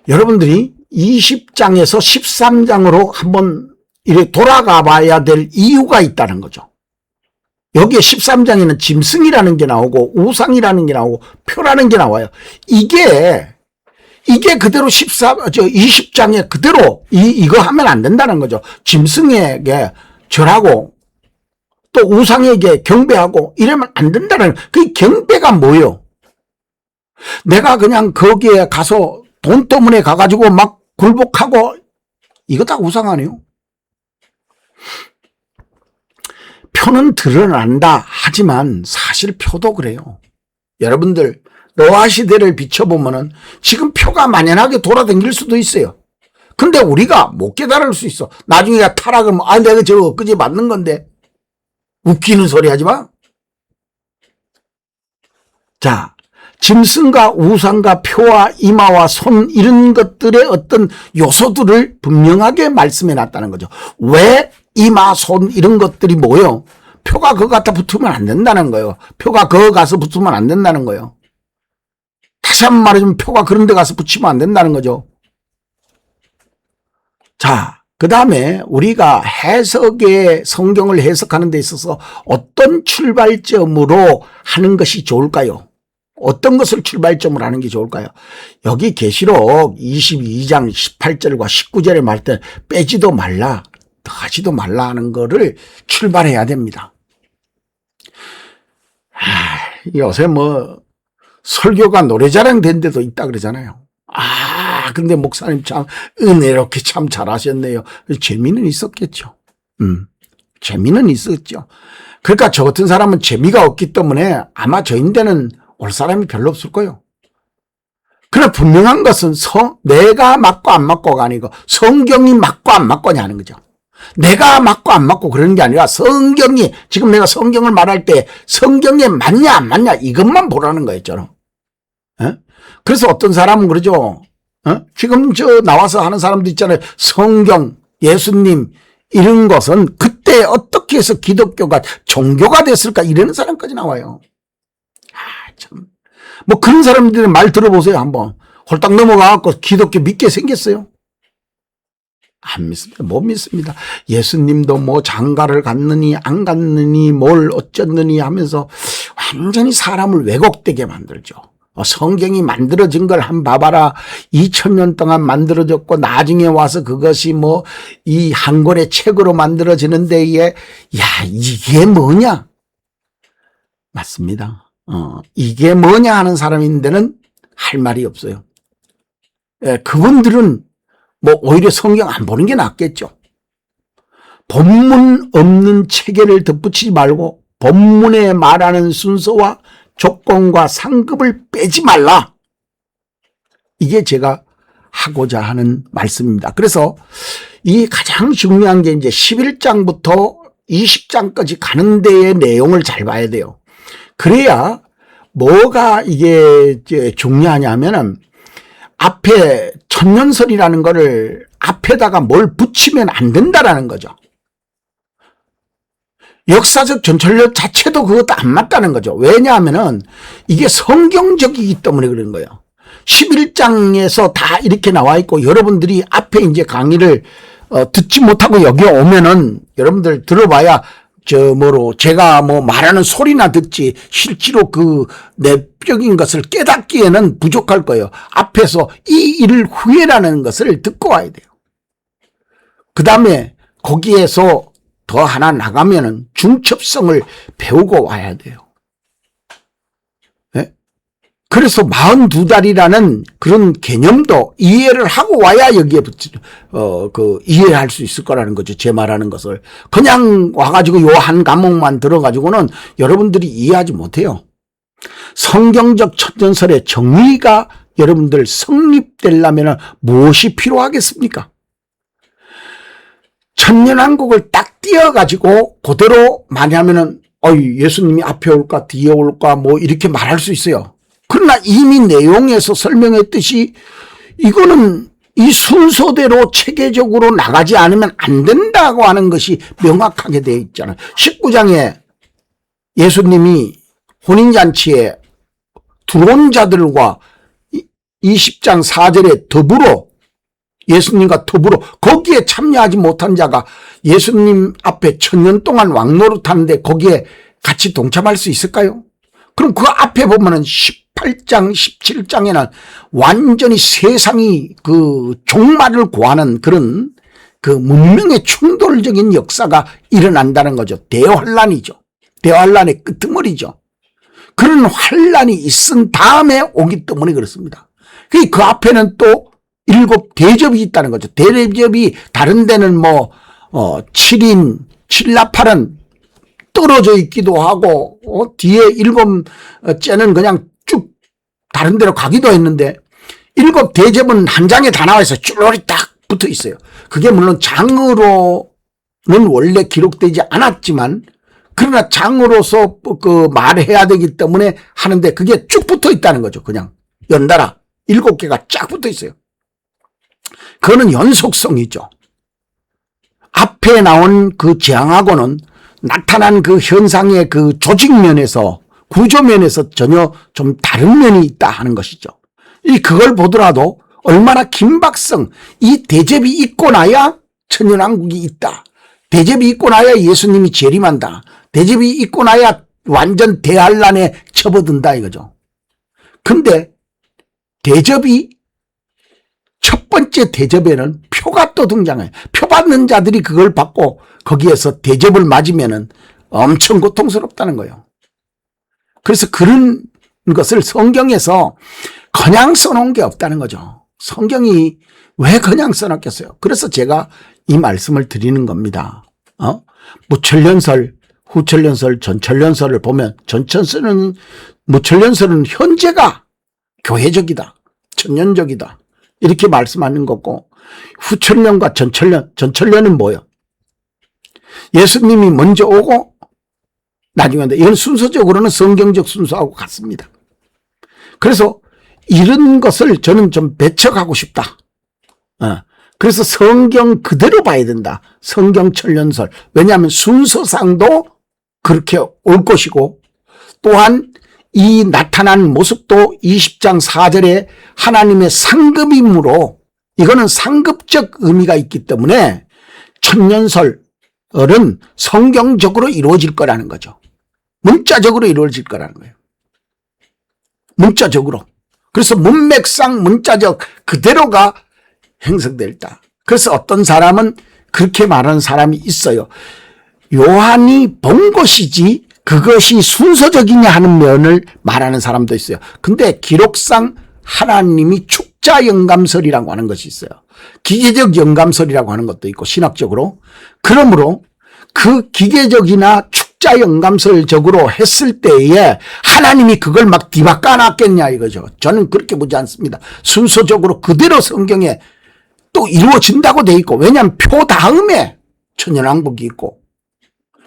여러분들이 20장에서 13장으로 한번 이렇게 돌아가 봐야 될 이유가 있다는 거죠. 여기에 13장에는 짐승이라는 게 나오고 우상이라는 게 나오고 표라는 게 나와요. 이게 그대로 20장에 그대로 이거 하면 안 된다는 거죠. 짐승에게 절하고 또 우상에게 경배하고 이러면 안 된다는, 그 경배가 뭐예요? 내가 그냥 거기에 가서 돈 때문에 가가지고 막 굴복하고 이거 다 우상 아니에요? 표는 드러난다 하지만 사실 표도 그래요. 여러분들 노아 시대를 비춰보면은 지금 표가 만연하게 돌아다닐 수도 있어요. 근데 우리가 못 깨달을 수 있어. 나중에 타락을 내가 저거 그제 맞는 건데 웃기는 소리 하지 마. 자, 짐승과 우상과 표와 이마와 손 이런 것들의 어떤 요소들을 분명하게 말씀해 놨다는 거죠. 왜 이마, 손 이런 것들이 뭐예요? 표가 그거 갖다 붙으면 안 된다는 거예요. 표가 그거 가서 붙으면 안 된다는 거예요. 다시 한번 말해주면 표가 그런 데 가서 붙이면 안 된다는 거죠. 자, 그 다음에 우리가 성경을 해석하는 데 있어서 어떤 출발점으로 하는 것이 좋을까요? 어떤 것을 출발점으로 하는 게 좋을까요? 여기 계시록 22장 18절과 19절에 말할 때 빼지도 말라, 더하지도 말라 하는 거를 출발해야 됩니다. 요새 뭐 설교가 노래자랑 된 데도 있다 그러잖아요. 근데 목사님 참 은혜롭게 참 잘하셨네요. 재미는 있었겠죠. 재미는 있었죠. 그러니까 저 같은 사람은 재미가 없기 때문에 아마 저 인데는 올 사람이 별로 없을 거예요. 그러나 분명한 것은 내가 맞고 안 맞고가 아니고 성경이 맞고 안 맞고냐 하는 거죠. 내가 맞고 안 맞고 그러는 게 아니라 성경이, 지금 내가 성경을 말할 때 성경에 맞냐 안 맞냐 이것만 보라는 거였죠. 그래서 어떤 사람은 그러죠. 지금 나와서 하는 사람도 있잖아요. 성경, 예수님 이런 것은 그때 어떻게 해서 기독교가 종교가 됐을까 이러는 사람까지 나와요. 참. 뭐 그런 사람들의 말 들어보세요. 한번 홀딱 넘어가갖고 기독교 믿게 생겼어요. 안 믿습니다. 못 믿습니다. 예수님도 뭐 장가를 갔느니 안 갔느니 뭘 어쩌느니 하면서 완전히 사람을 왜곡되게 만들죠. 성경이 만들어진 걸 한번 봐봐라. 2000년 동안 만들어졌고 나중에 와서 그것이 뭐 이 한 권의 책으로 만들어지는데 이게 뭐냐? 맞습니다. 이게 뭐냐 하는 사람인데는 할 말이 없어요. 그분들은 뭐 오히려 성경 안 보는 게 낫겠죠. 본문 없는 체계를 덧붙이지 말고 본문에 말하는 순서와 조건과 상급을 빼지 말라. 이게 제가 하고자 하는 말씀입니다. 그래서 이 가장 중요한 게 이제 11장부터 20장까지 가는 데의 내용을 잘 봐야 돼요. 그래야 뭐가 이게 중요하냐면은 앞에 천년설이라는 거를 앞에다가 뭘 붙이면 안 된다라는 거죠. 역사적 전철력 자체도 그것도 안 맞다는 거죠. 왜냐하면은 이게 성경적이기 때문에 그런 거예요. 11장에서 다 이렇게 나와 있고 여러분들이 앞에 이제 강의를 듣지 못하고 여기 오면은 여러분들 들어봐야 제가 뭐 말하는 소리나 듣지 실제로 그 내적인 것을 깨닫기에는 부족할 거예요. 앞에서 이 일을 후회라는 것을 듣고 와야 돼요. 그 다음에 거기에서 더 하나 나가면은 중첩성을 배우고 와야 돼요. 그래서 42달이라는 그런 개념도 이해를 하고 와야 여기에 이해할 수 있을 거라는 거죠. 제 말하는 것을. 그냥 와가지고 요 한 과목만 들어가지고는 여러분들이 이해하지 못해요. 성경적 천년설의 정의가 여러분들 성립되려면 무엇이 필요하겠습니까? 천년왕국을 딱 띄어가지고 그대로 많이 하면은 예수님이 앞에 올까 뒤에 올까 뭐 이렇게 말할 수 있어요. 그러나 이미 내용에서 설명했듯이 이거는 이 순서대로 체계적으로 나가지 않으면 안 된다고 하는 것이 명확하게 되어 있잖아요. 19장에 예수님이 혼인잔치에 들어온 자들과 20장 4절에 더불어 예수님과 더불어 거기에 참여하지 못한 자가 예수님 앞에 천년 동안 왕노릇하는데 거기에 같이 동참할 수 있을까요? 그럼 그 앞에 보면은 18장 17장에는 완전히 세상이 그 종말을 구하는 그런 그 문명의 충돌적인 역사가 일어난다는 거죠. 대환란이죠. 대환란의 끄트머리죠. 그런 환란이 있은 다음에 오기 때문에 그렇습니다. 그 앞에는 또 7 대접이 있다는 거죠. 대접이 다른 데는 7인 7나팔은 떨어져 있기도 하고 뒤에 7째는 그냥 쭉 다른 데로 가기도 했는데 7 대접은 한 장에 다 나와 있어요. 쭈르르 딱 붙어 있어요. 그게 물론 장으로는 원래 기록되지 않았지만 그러나 장으로서 그 말해야 되기 때문에 하는데 그게 쭉 붙어 있다는 거죠. 그냥 연달아 7개가 쫙 붙어 있어요. 그거는 연속성이죠. 앞에 나온 그 재앙하고는 나타난 그 현상의 그 조직면에서 구조면에서 전혀 좀 다른 면이 있다 하는 것이죠. 그걸 보더라도 얼마나 긴박성, 이 대접이 있고 나야 천년왕국이 있다. 대접이 있고 나야 예수님이 재림한다. 대접이 있고 나야 완전 대환란에 접어든다 이거죠. 근데 대접이 첫 번째 대접에는 표가 또 등장해요. 표 받는 자들이 그걸 받고 거기에서 대접을 맞으면은 엄청 고통스럽다는 거예요. 그래서 그런 것을 성경에서 그냥 써놓은 게 없다는 거죠. 성경이 왜 그냥 써놨겠어요? 그래서 제가 이 말씀을 드리는 겁니다. 무천년설, 후천년설, 전천년설을 보면 전천년설은 무천년설은 현재가 교회적이다. 천년적이다. 이렇게 말씀하는 거고 후천년과 전천년은 뭐예요? 예수님이 먼저 오고 나중에 온다. 이건 순서적으로는 성경적 순서하고 같습니다. 그래서 이런 것을 저는 좀 배척하고 싶다. 그래서 성경 그대로 봐야 된다. 성경 천년설. 왜냐하면 순서상도 그렇게 올 것이고 또한 이 나타난 모습도 20장 4절에 하나님의 상급이므로 이거는 상급적 의미가 있기 때문에 천년설은 성경적으로 이루어질 거라는 거죠. 문자적으로 이루어질 거라는 거예요. 문자적으로. 그래서 문맥상 문자적 그대로가 형성될다. 그래서 어떤 사람은 그렇게 말하는 사람이 있어요. 요한이 본 것이지 그것이 순서적이냐 하는 면을 말하는 사람도 있어요. 근데 기록상 하나님이 축자 영감설이라고 하는 것이 있어요. 기계적 영감설이라고 하는 것도 있고 신학적으로. 그러므로 그 기계적이나 축자 영감설적으로 했을 때에 하나님이 그걸 막 뒤바꿔 놨겠냐 이거죠. 저는 그렇게 보지 않습니다. 순서적으로 그대로 성경에 또 이루어진다고 돼 있고 왜냐하면 표 다음에 천년왕국이 있고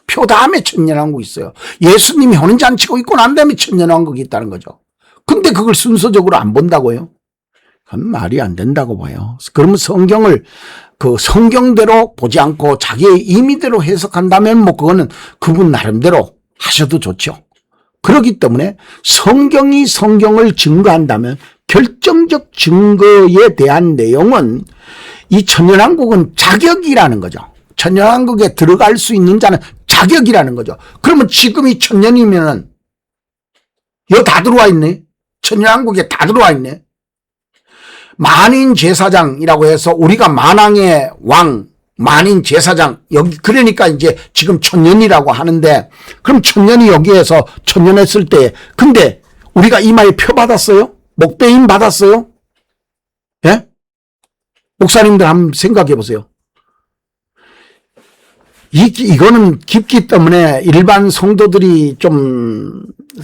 표 다음에 천년왕국이 있어요. 예수님이 혼인잔치고 있고 난 다음에 천년왕국이 있다는 거죠. 근데 그걸 순서적으로 안 본다고요? 그건 말이 안 된다고 봐요. 그러면 성경을 그 성경대로 보지 않고 자기의 임의대로 해석한다면 뭐 그거는 그분 나름대로 하셔도 좋죠. 그렇기 때문에 성경이 성경을 증거한다면 결정적 증거에 대한 내용은 이 천년왕국은 자격이라는 거죠. 천년왕국에 들어갈 수 있는 자는 자격이라는 거죠. 그러면 지금이 천년이면은 여기 다 들어와 있네. 천년왕국에 다 들어와 있네. 만인 제사장이라고 해서 우리가 만왕의 왕, 만인 제사장 여기 그러니까 이제 지금 천년이라고 하는데 그럼 천년이 여기에서 천년 했을 때 근데 우리가 이마에 표 받았어요? 목베임 받았어요? 예? 목사님들 한번 생각해 보세요. 이거는 깊기 때문에 일반 성도들이 좀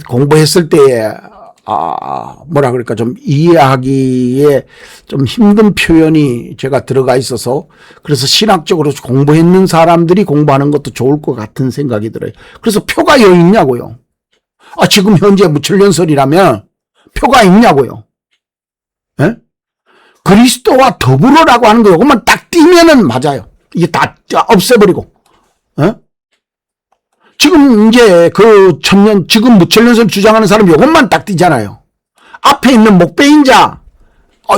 공부했을 때에 뭐라 그럴까 좀 이해하기에 좀 힘든 표현이 제가 들어가 있어서 그래서 신학적으로 공부했는 사람들이 공부하는 것도 좋을 것 같은 생각이 들어요. 그래서 표가 여기 있냐고요. 지금 현재 무천년설이라면 표가 있냐고요. 예? 그리스도와 더불어라고 하는 거 요것만 딱 띄면은 맞아요. 이게 다 없애버리고. 예? 지금 이제 지금 무천년설 주장하는 사람 요것만 딱 띄잖아요. 앞에 있는 목배인자,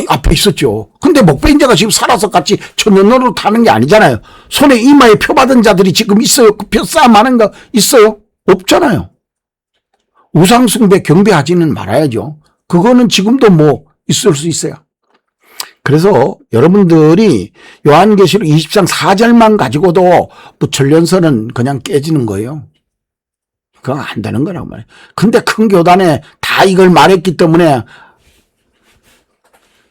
앞에 있었죠. 근데 목배인자가 지금 살아서 같이 천년으로 타는 게 아니잖아요. 손에 이마에 표 받은 자들이 지금 있어요. 그 표 싸움 하는 거 있어요? 없잖아요. 우상숭배 경배하지는 말아야죠. 그거는 지금도 뭐 있을 수 있어요. 그래서 여러분들이 요한계시록 20장 4절만 가지고도 무천년설은 그냥 깨지는 거예요. 그건 안 되는 거라고 말해요. 근데 큰 교단에 다 이걸 말했기 때문에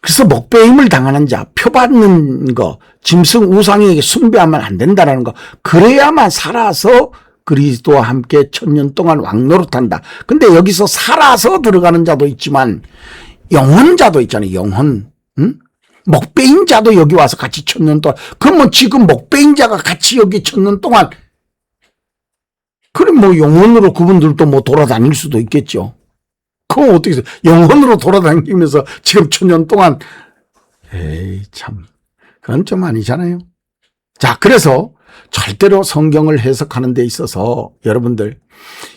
그래서 목배임을 당하는 자, 표 받는 거, 짐승 우상에게 숭배하면 안 된다는 거, 그래야만 살아서 그리스도와 함께 천년 동안 왕노릇한다. 근데 여기서 살아서 들어가는 자도 있지만 영혼자도 있잖아요. 영혼. 응? 목배인자도 여기 와서 같이 천년 동안. 그러면 지금 목배인자가 같이 여기 천년 동안 그럼 뭐 영혼으로 그분들도 뭐 돌아다닐 수도 있겠죠. 그건 어떻게 해서 영혼으로 돌아다니면서 지금 천년 동안 에이 참 그건 좀 아니잖아요. 자, 그래서 절대로 성경을 해석하는 데 있어서 여러분들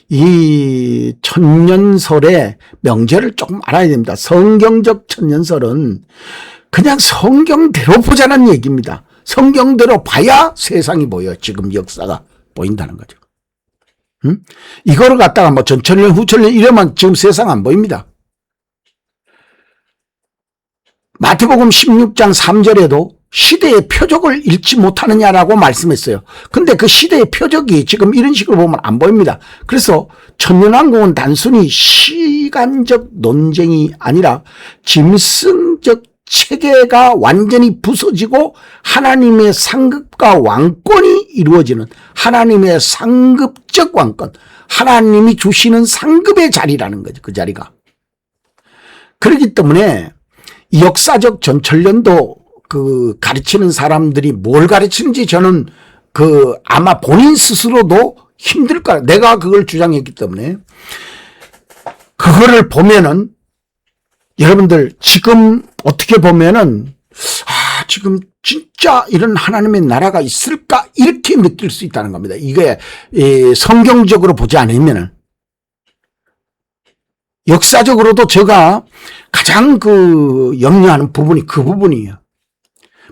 이 천년설의 명제를 조금 알아야 됩니다. 성경적 천년설은 그냥 성경대로 보자는 얘기입니다. 성경대로 봐야 세상이 보여. 지금 역사가 보인다는 거죠. 응? 이거를 갖다가 뭐 전천년 후천년 이러면 지금 세상 안 보입니다. 마태복음 16장 3절에도 시대의 표적을 잃지 못하느냐라고 말씀했어요. 근데 그 시대의 표적이 지금 이런 식으로 보면 안 보입니다. 그래서 천년왕국은 단순히 시간적 논쟁이 아니라 짐승적 체계가 완전히 부서지고 하나님의 상급과 왕권이 이루어지는 하나님의 상급적 왕권, 하나님이 주시는 상급의 자리라는 거죠. 그 자리가. 그렇기 때문에 역사적 전천년도 가르치는 사람들이 뭘 가르치는지 저는 아마 본인 스스로도 힘들 거야. 내가 그걸 주장했기 때문에. 그거를 보면은 여러분들 지금 어떻게 보면은 지금 진짜 이런 하나님의 나라가 있을까 이렇게 느낄 수 있다는 겁니다. 이게 성경적으로 보지 않으면은 역사적으로도 제가 가장 염려하는 부분이 그 부분이에요.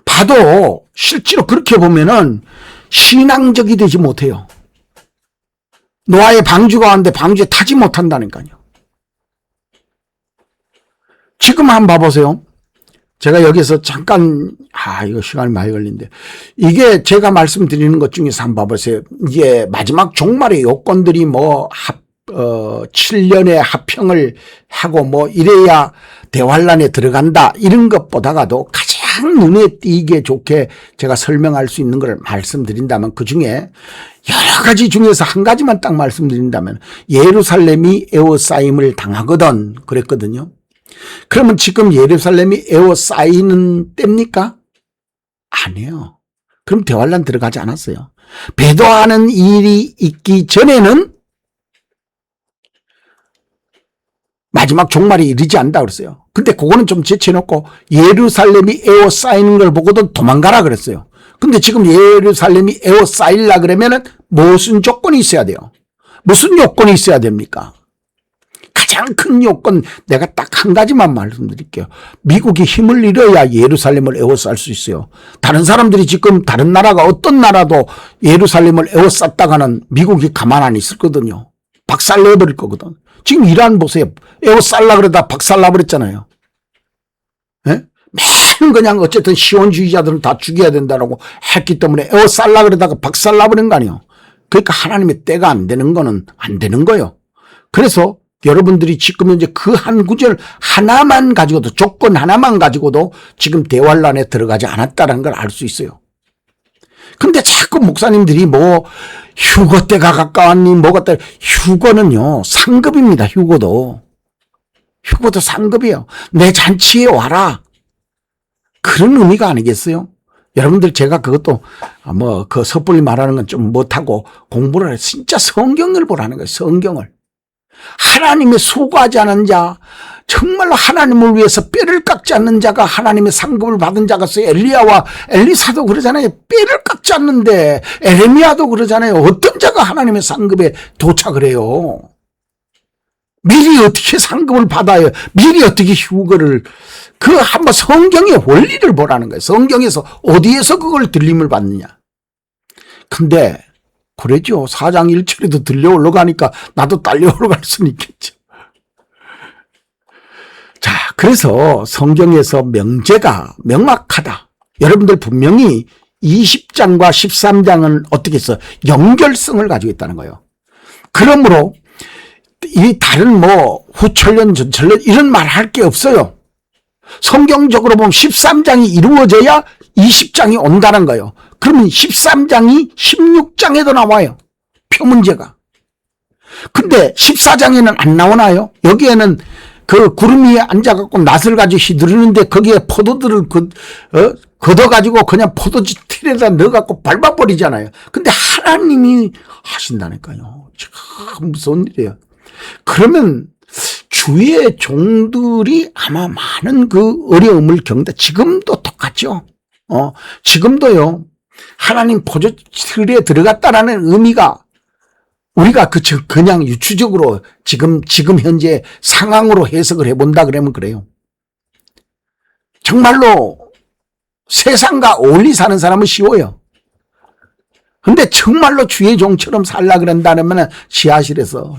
봐도 실제로 그렇게 보면은 신앙적이 되지 못해요. 노아의 방주가 왔는데 방주에 타지 못한다니까요. 지금 한번 봐보세요. 제가 여기서 잠깐 이거 시간이 많이 걸린데 이게 제가 말씀드리는 것 중에서 한번 봐보세요. 이게 마지막 종말의 요건들이 7년의 합평을 하고 이래야 대환란에 들어간다 이런 것보다가도 가장 눈에 띄게 좋게 제가 설명할 수 있는 걸 말씀드린다면 그중에 여러 가지 중에서 한 가지만 딱 말씀드린다면 예루살렘이 에워싸임을 당하거든 그랬거든요. 그러면 지금 예루살렘이 에워싸이는 때입니까? 아니에요. 그럼 대환란 들어가지 않았어요. 배도하는 일이 있기 전에는 마지막 종말이 이르지 않는다 그랬어요. 근데 그거는 좀 제쳐놓고 예루살렘이 에워싸이는 걸 보고도 도망가라 그랬어요. 근데 지금 예루살렘이 에워싸이려 그러면은 무슨 조건이 있어야 돼요? 무슨 요건이 있어야 됩니까? 가장 큰 요건 내가 딱 한 가지만 말씀드릴게요. 미국이 힘을 잃어야 예루살렘을 에워쌀 수 있어요. 다른 사람들이 지금 다른 나라가 어떤 나라도 예루살렘을 에워쌌다가는 미국이 가만 안 있을 거거든요. 박살내버릴 거거든. 지금 이란 보세요. 에워쌀라 그러다 박살나버렸잖아요. 예? 맨 그냥 어쨌든 시온주의자들은 다 죽여야 된다라고 했기 때문에 에워쌀라 그러다가 박살나버린 거 아니에요. 그러니까 하나님의 때가 안 되는 거는 안 되는 거예요. 그래서 여러분들이 지금 현재 그 한 구절 하나만 가지고도, 조건 하나만 가지고도 지금 대환란에 들어가지 않았다는 걸 알 수 있어요. 근데 자꾸 목사님들이 뭐 휴거 때가 가까웠니 뭐가 때, 휴거는요 상급입니다. 휴거도 상급이에요. 내 잔치에 와라, 그런 의미가 아니겠어요? 여러분들, 제가 그것도 뭐 그 섣불리 말하는 건 좀 못하고 공부를 해서 진짜 성경을 보라는 거예요. 성경을. 하나님의 수고하지 않은 자, 정말로 하나님을 위해서 뼈를 깎지 않는 자가 하나님의 상급을 받은 자가 있어요. 엘리야와 엘리사도 그러잖아요. 뼈를 깎지 않는데, 에레미야도 그러잖아요. 어떤 자가 하나님의 상급에 도착을 해요? 미리 어떻게 상급을 받아요? 미리 어떻게 휴거를, 그 한번 성경의 원리를 보라는 거예요. 성경에서 어디에서 그걸 들림을 받느냐. 근데 그러죠. 4장 1절에도 들려 올라가니까 나도 딸려 올라갈 수는 있겠죠. 자, 그래서 성경에서 명제가 명확하다. 여러분들 분명히 20장과 13장은 어떻게 했어? 연결성을 가지고 있다는 거예요. 그러므로 이 다른 뭐 후천년 전천년 이런 말 할 게 없어요. 성경적으로 보면 13장이 이루어져야 20장이 온다는 거예요. 그러면 13장이 16장에도 나와요. 표문제가. 근데 14장에는 안 나오나요? 여기에는 그 구름 위에 앉아갖고 낫을 가지고 휘두르는데 거기에 포도들을 걷어가지고 그냥 포도주 틀에다 넣어갖고 밟아버리잖아요. 근데 하나님이 하신다니까요. 참 무서운 일이에요. 그러면 주의 종들이 아마 많은 그 어려움을 겪는다. 지금도 똑같죠. 지금도요. 하나님 포도 틀에 들어갔다라는 의미가 우리가 그냥 유추적으로 지금 현재 상황으로 해석을 해본다 그러면 그래요. 정말로 세상과 어울리 사는 사람은 쉬워요. 근데 정말로 주의 종처럼 살라 그런다면 지하실에서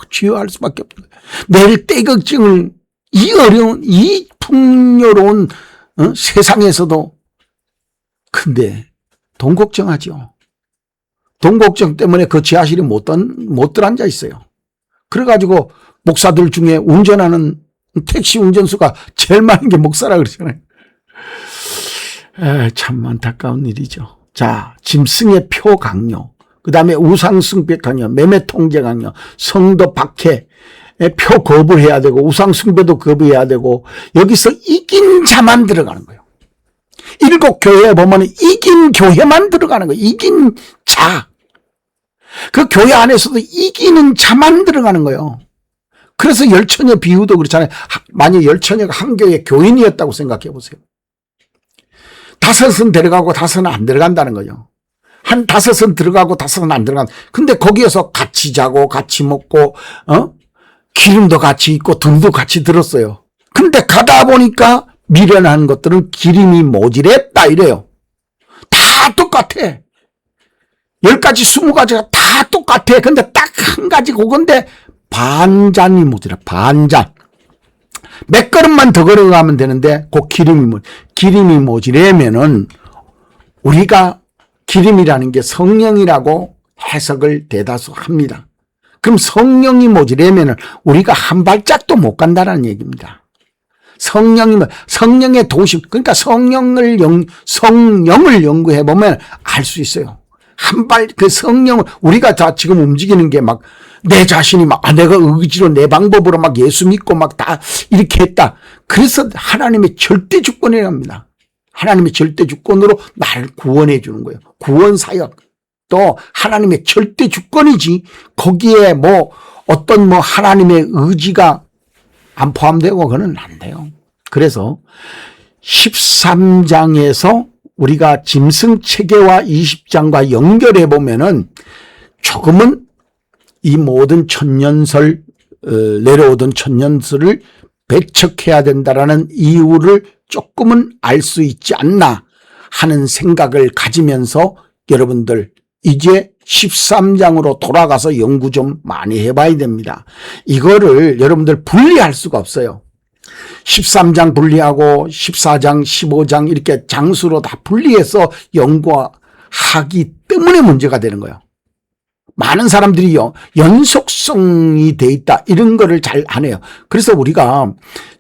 주여 할 수밖에 없어요. 내일 때 걱정을, 이 어려운, 이 풍요로운 세상에서도. 근데 돈 걱정하죠. 돈 걱정 때문에 그 지하실에 못들 앉아 있어요. 그래가지고 목사들 중에 운전하는 택시 운전수가 제일 많은 게 목사라 그러잖아요. 참 안타까운 일이죠. 자, 짐승의 표 강요, 그 다음에 우상숭배 강요, 매매통제 강요, 성도 박해, 표 거부를 해야 되고, 우상숭배도 거부해야 되고, 여기서 이긴 자만 들어가는 거예요. 7 교회에 보면 이긴 교회만 들어가는 거예요. 이긴 자. 그 교회 안에서도 이기는 자만 들어가는 거예요. 그래서 열처녀 비유도 그렇잖아요. 만약 열처녀가 한 교회 교인이었다고 생각해 보세요. 5은 들어가고 5은 안 들어간다는 거죠. 한 5은 들어가고 5은 안 들어간다. 근데 거기에서 같이 자고 같이 먹고 기름도 같이 있고 등도 같이 들었어요. 근데 가다 보니까 미련한 것들은 기름이 모질했다 이래요. 다 똑같아. 10가지 20가지가 다 똑같아. 근데 딱 한 가지 그건데 반잔이 모자라. 반잔. 몇 걸음만 더 걸어가면 되는데 그 기름이 모자라면은 우리가 기름이라는 게 성령이라고 해석을 대다수 합니다. 그럼 성령이 모자라면은 우리가 한 발짝도 못 간다는 얘기입니다. 성령의 도심, 그러니까 성령을 연구해 보면 알 수 있어요. 그 성령을 우리가 다 지금 움직이는 게 막 내 자신이 막 내가 의지로 내 방법으로 막 예수 믿고 막 다 이렇게 했다. 그래서 하나님의 절대 주권이랍니다. 하나님의 절대 주권으로 나를 구원해 주는 거예요. 구원 사역. 또 하나님의 절대 주권이지 거기에 뭐 어떤 뭐 하나님의 의지가 안 포함되고 그건 안 돼요. 그래서 13장에서 우리가 짐승 체계와 20장과 연결해 보면은 조금은 이 모든 천년설 내려오던 천년설을 배척해야 된다라는 이유를 조금은 알 수 있지 않나 하는 생각을 가지면서 여러분들 이제 13장으로 돌아가서 연구 좀 많이 해봐야 됩니다. 이거를 여러분들 분리할 수가 없어요. 13장 분리하고 14장, 15장 이렇게 장수로 다 분리해서 연구하기 때문에 문제가 되는 거예요. 많은 사람들이요, 연속성이 돼 있다, 이런 거를 잘 안 해요. 그래서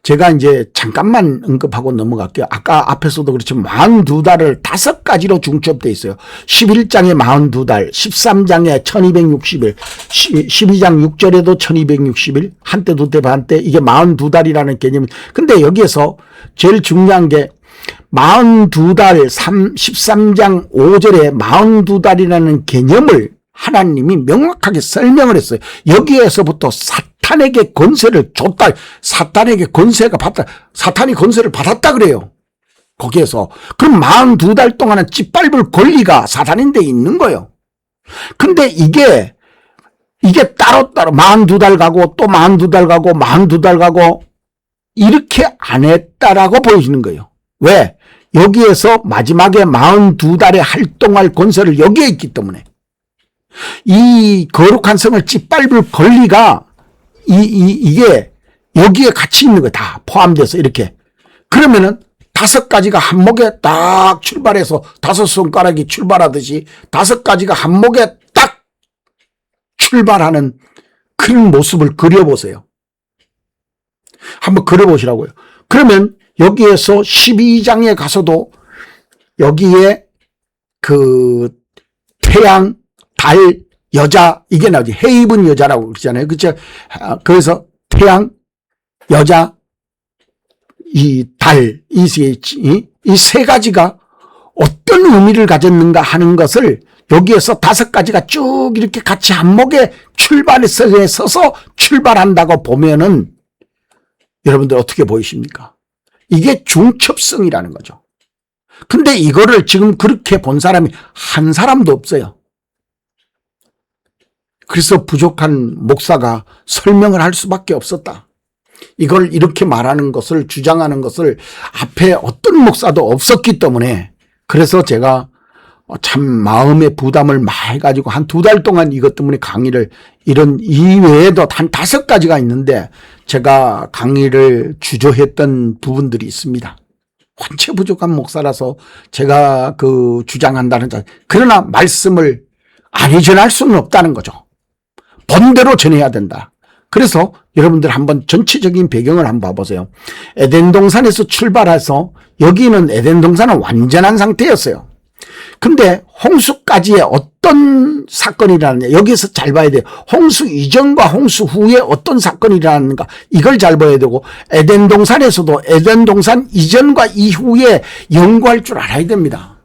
제가 이제 잠깐만 언급하고 넘어갈게요. 아까 앞에서도 그렇지만 42달을 5가지로 중첩돼 있어요. 11장에 42달, 13장에 1260일, 12장 6절에도 1260일, 한때 두때 반때, 이게 42달이라는 개념. 근데 여기에서 제일 중요한 게 42달 13장 5절에 42달이라는 개념을 하나님이 명확하게 설명을 했어요. 여기에서부터 사탄에게 권세를 줬다. 사탄에게 권세가 받다. 사탄이 권세를 받았다 그래요. 거기에서. 그럼 42달 동안은 짓밟을 권리가 사탄인데 있는 거예요. 근데 이게 따로따로 42달 가고 또 42달 가고 42달 가고 이렇게 안 했다라고 보여지는 거예요. 왜? 여기에서 마지막에 42달에 활동할 권세를 여기에 있기 때문에. 이 거룩한 성을 짓밟을 권리가 이게 여기에 같이 있는 거야. 다 포함돼서 이렇게. 그러면은 5가지가 한목에 딱 출발해서 5손가락이 출발하듯이 5가지가 한목에 딱 출발하는 그런 모습을 그려보세요. 한번 그려보시라고요. 그러면 여기에서 12장에 가서도 여기에 그 태양, 달, 여자, 이게 나오지. 해 입은 여자라고 그러잖아요. 그렇죠? 그래서 태양, 여자, 이 달, 이 세 가지가 어떤 의미를 가졌는가 하는 것을 여기에서 5가지가 쭉 이렇게 같이 한목에 출발해서 서서 출발한다고 보면은 여러분들 어떻게 보이십니까? 이게 중첩성이라는 거죠. 근데 이거를 지금 그렇게 본 사람이 한 사람도 없어요. 그래서 부족한 목사가 설명을 할 수밖에 없었다. 이걸 이렇게 말하는 것을, 주장하는 것을 앞에 어떤 목사도 없었기 때문에, 그래서 제가 참 마음의 부담을 많이 가지고 한 2달 동안 이것 때문에 강의를, 이런 이외에도 한 5가지가 있는데 제가 강의를 주저했던 부분들이 있습니다. 원체 부족한 목사라서 제가 주장한다는 자, 그러나 말씀을 아니 전할 수는 없다는 거죠. 본대로 전해야 된다. 그래서 여러분들 한번 전체적인 배경을 한번 봐보세요. 에덴 동산에서 출발해서 여기는 에덴 동산은 완전한 상태였어요. 근데 홍수까지의 어떤 사건이 일어났냐, 여기에서 잘 봐야 돼요. 홍수 이전과 홍수 후에 어떤 사건이 일어났는가, 이걸 잘 봐야 되고, 에덴 동산에서도 에덴 동산 이전과 이후에 연구할 줄 알아야 됩니다.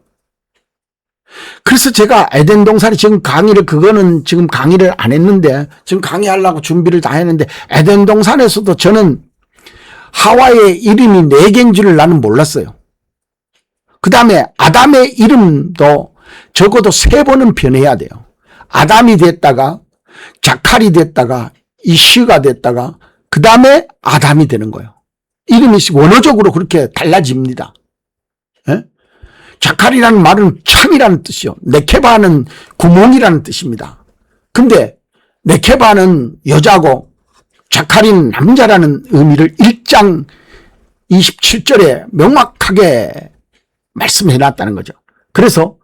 그래서 제가 에덴 동산이 지금 그거는 지금 강의를 안 했는데, 지금 강의하려고 준비를 다 했는데, 에덴 동산에서도 저는 하와의 이름이 4개인 줄을 나는 몰랐어요. 그 다음에 아담의 이름도 적어도 3번은 변해야 돼요. 아담이 됐다가, 자칼이 됐다가, 이시가 됐다가, 그 다음에 아담이 되는 거예요. 이름이 원어적으로 그렇게 달라집니다. 예? 자칼이라는 말은 창이라는 뜻이요. 네케바는 구멍이라는 뜻입니다. 근데 네케바는 여자고 자칼인 남자라는 의미를 1장 27절에 명확하게 말씀해 놨다는 거죠. 그래서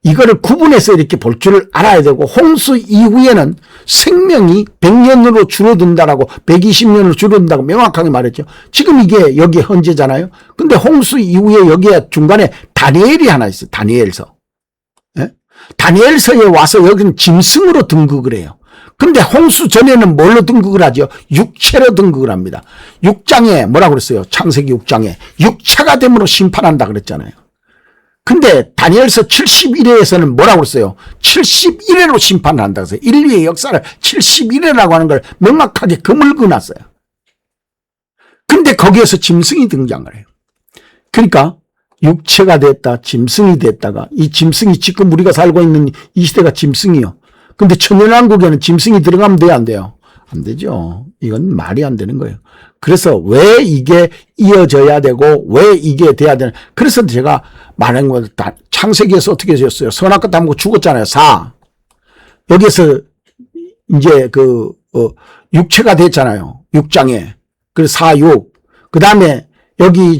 이거를 구분해서 이렇게 볼 줄을 알아야 되고, 홍수 이후에는 생명이 100년으로 줄어든다라고, 120년으로 줄어든다고 명확하게 말했죠. 지금 이게 여기 현재잖아요. 근데 홍수 이후에 여기에 중간에 다니엘이 하나 있어요. 다니엘서. 예? 다니엘서에 와서 여기는 짐승으로 등극을 해요. 근데 홍수 전에는 뭘로 등극을 하죠? 육체로 등극을 합니다. 6장에 뭐라고 그랬어요? 창세기 6장에 육체가 됨으로 심판한다 그랬잖아요. 근데 다니엘서 71회에서는 뭐라고 그랬어요? 71회로 심판을 한다고 했어요. 인류의 역사를 71회라고 하는 걸 명확하게 금을 그어놨어요. 근데 거기에서 짐승이 등장을 해요. 그러니까 육체가 됐다, 짐승이 됐다가, 이 짐승이 지금 우리가 살고 있는 이 시대가 짐승이요. 근데 천연왕국에는 짐승이 들어가면 돼요, 안 돼요? 안 되죠. 이건 말이 안 되는 거예요. 그래서 왜 이게 이어져야 되고 왜 이게 돼야 되나. 그래서 제가 말한 건 창세기에서 어떻게 되었어요? 선악과 탐고 죽었잖아요. 여기에서 이제 육체가 됐잖아요. 6장에. 그래서 4, 6. 그 다음에 여기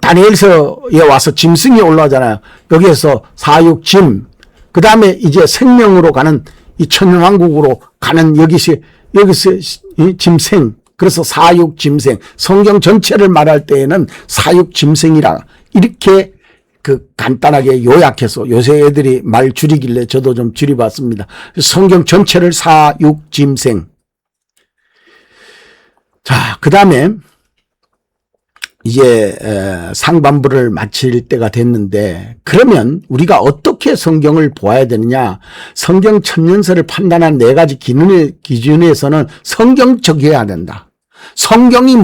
다니엘서에 와서 짐승이 올라오잖아요. 여기에서 4, 6 짐. 그 다음에 이제 생명으로 가는 이 천년왕국으로 가는 여기서 짐승, 그래서 사육짐승, 성경 전체를 말할 때에는 사육짐승이라 이렇게 간단하게 요약해서 요새 애들이 말 줄이길래 저도 좀 줄여봤습니다. 성경 전체를 사육짐승. 자, 그 다음에 이제 상반부를 마칠 때가 됐는데, 그러면 우리가 어떻게 성경을 보아야 되느냐? 성경 천년설을 판단한 4가지 기준에서는 성경적이어야 된다. 성경이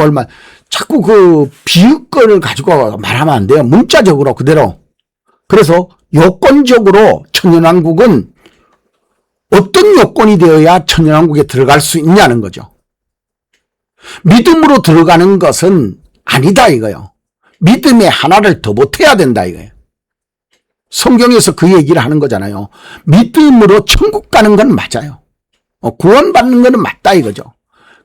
자꾸 그 비유권을 가지고 말하면 안 돼요. 문자적으로 그대로. 그래서 요건적으로 천년왕국은 어떤 요건이 되어야 천년왕국에 들어갈 수 있냐는 거죠. 믿음으로 들어가는 것은 아니다 이거요. 믿음의 하나를 더 보태야 된다 이거예요. 성경에서 그 얘기를 하는 거잖아요. 믿음으로 천국 가는 건 맞아요. 구원받는 건 맞다 이거죠.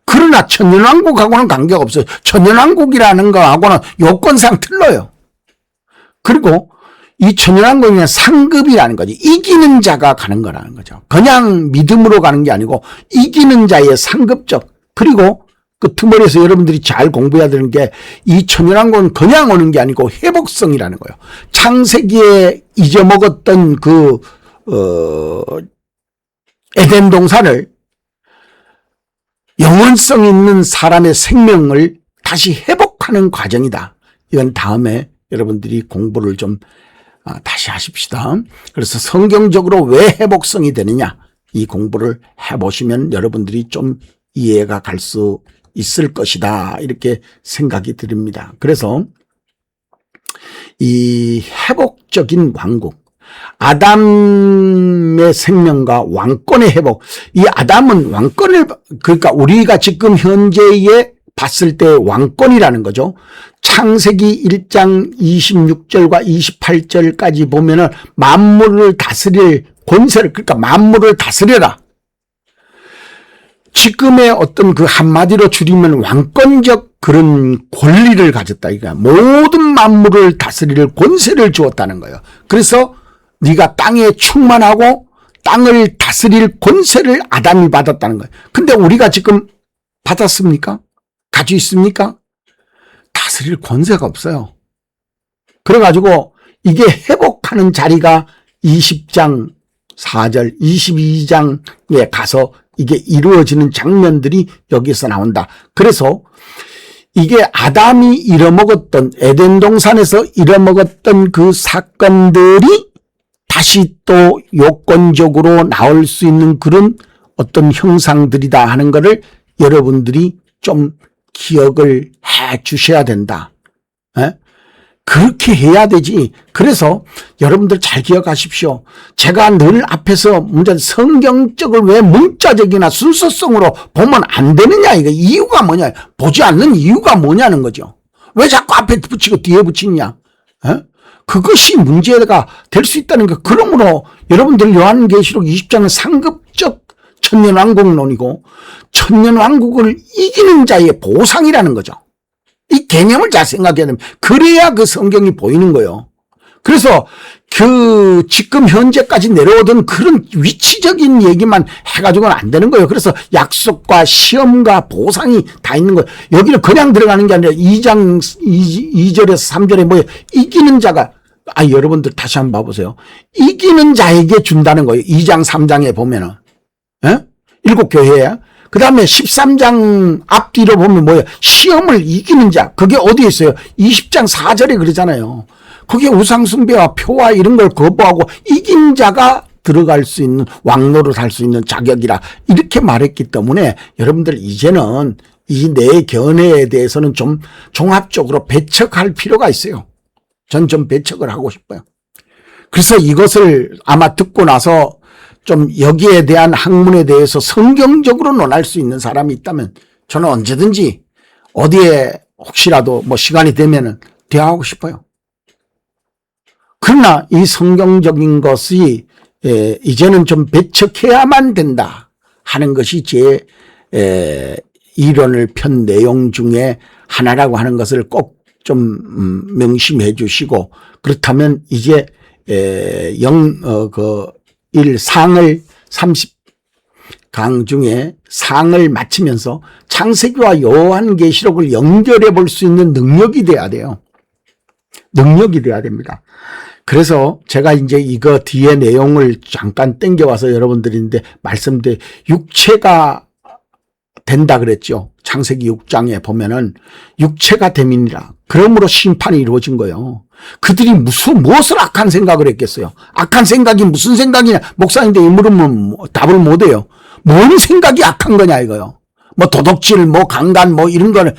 그러나 천년왕국하고는 관계없어요. 천년왕국이라는 거하고는 요건상 틀려요. 그리고 이 천년왕국은 상급이라는 거지. 이기는 자가 가는 거라는 거죠. 그냥 믿음으로 가는 게 아니고 이기는 자의 상급적. 그리고 그 틈머리에서 여러분들이 잘 공부해야 되는 게 이 천년왕국은 그냥 오는 게 아니고 회복성이라는 거예요. 창세기에 잊어먹었던 에덴 동산을 영원성 있는 사람의 생명을 다시 회복하는 과정이다. 이건 다음에 여러분들이 공부를 좀 다시 하십시다. 그래서 성경적으로 왜 회복성이 되느냐, 이 공부를 해보시면 여러분들이 좀 이해가 갈 수 있을 것이다, 이렇게 생각이 듭니다. 그래서 이 회복적인 왕국, 아담의 생명과 왕권의 회복, 이 아담은 왕권을, 그러니까 우리가 지금 현재에 봤을 때 왕권이라는 거죠. 창세기 1장 26절과 28절까지 보면은 만물을 다스릴 권세를, 그러니까 만물을 다스려라. 지금의 어떤 그 한마디로 줄이면 왕권적 그런 권리를 가졌다. 그러니까 모든 만물을 다스릴 권세를 주었다는 거예요. 그래서 네가 땅에 충만하고 땅을 다스릴 권세를 아담이 받았다는 거예요. 근데 우리가 지금 받았습니까? 가지고 있습니까? 다스릴 권세가 없어요. 그래가지고 이게 회복하는 자리가 20장 4절, 22장에 가서 이게 이루어지는 장면들이 여기서 나온다. 그래서 이게 아담이 잃어먹었던, 에덴 동산에서 잃어먹었던 그 사건들이 다시 또 요건적으로 나올 수 있는 그런 어떤 형상들이다 하는 것을 여러분들이 좀 기억을 해 주셔야 된다. 그렇게 해야 되지. 그래서 여러분들 잘 기억하십시오. 제가 늘 앞에서 성경적을 왜 문자적이나 순서성으로 보면 안 되느냐, 이거 이유가 뭐냐, 보지 않는 이유가 뭐냐는 거죠. 왜 자꾸 앞에 붙이고 뒤에 붙이냐. 그것이 문제가 될 수 있다는 거. 그러므로 여러분들 요한계시록 20장은 상급적 천년왕국론이고 천년왕국을 이기는 자의 보상이라는 거죠. 이 개념을 잘 생각해야 됩니다. 그래야 그 성경이 보이는 거예요. 그래서 그 지금 현재까지 내려오던 그런 위치적인 얘기만 해가지고는 안 되는 거예요. 그래서 약속과 시험과 보상이 다 있는 거예요. 여기는 그냥 들어가는 게 아니라 2장 2절에서 3절에 뭐예요? 이기는 자가, 여러분들 다시 한번 봐보세요. 이기는 자에게 준다는 거예요. 2장 3장에 보면은. 7교회에. 그 다음에 13장 앞뒤로 보면 뭐예요? 시험을 이기는 자. 그게 어디에 있어요? 20장 4절에 그러잖아요. 거기에 우상숭배와 표와 이런 걸 거부하고 이긴 자가 들어갈 수 있는, 왕노릇 할 수 있는 자격이라 이렇게 말했기 때문에 여러분들 이제는 이 네 견해에 대해서는 좀 종합적으로 배척할 필요가 있어요. 전 좀 배척을 하고 싶어요. 그래서 이것을 아마 듣고 나서 좀 여기에 대한 학문에 대해서 성경적으로 논할 수 있는 사람이 있다면 저는 언제든지 어디에 혹시라도 시간이 되면은 대화하고 싶어요. 그러나 이 성경적인 것이 이제는 좀 배척해야만 된다 하는 것이 제 이론을 편 내용 중에 하나라고 하는 것을 꼭 좀 명심해 주시고, 그렇다면 이제 상을 강 중에 상을 마치면서 창세기와 요한계시록을 연결해 볼 수 있는 능력이 돼야 돼요. 능력이 돼야 됩니다. 그래서 제가 이제 이거 뒤에 내용을 잠깐 땡겨와서 여러분들인데 말씀드린 육체가 된다 그랬죠. 창세기 6장에 보면은 육체가 됨이니라. 그러므로 심판이 이루어진 거예요. 그들이 무엇을 악한 생각을 했겠어요. 악한 생각이 무슨 생각이냐. 목사님들 이 물으면 답을 못해요. 뭔 생각이 악한 거냐 이거요. 뭐 도둑질, 뭐 강간, 뭐 이런 거는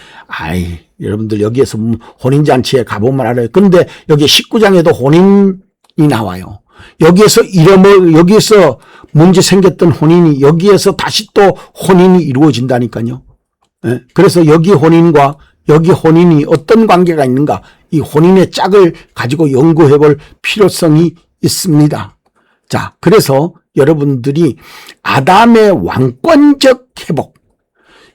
여러분들 여기에서 혼인잔치에 가보면 알아요. 근데 여기 19장에도 혼인이 나와요. 여기에서 여기에서 문제 생겼던 혼인이 여기에서 다시 또 혼인이 이루어진다니까요. 예? 그래서 여기 혼인과 여기 혼인이 어떤 관계가 있는가, 이 혼인의 짝을 가지고 연구해 볼 필요성이 있습니다. 자, 그래서 여러분들이 아담의 왕권적 회복,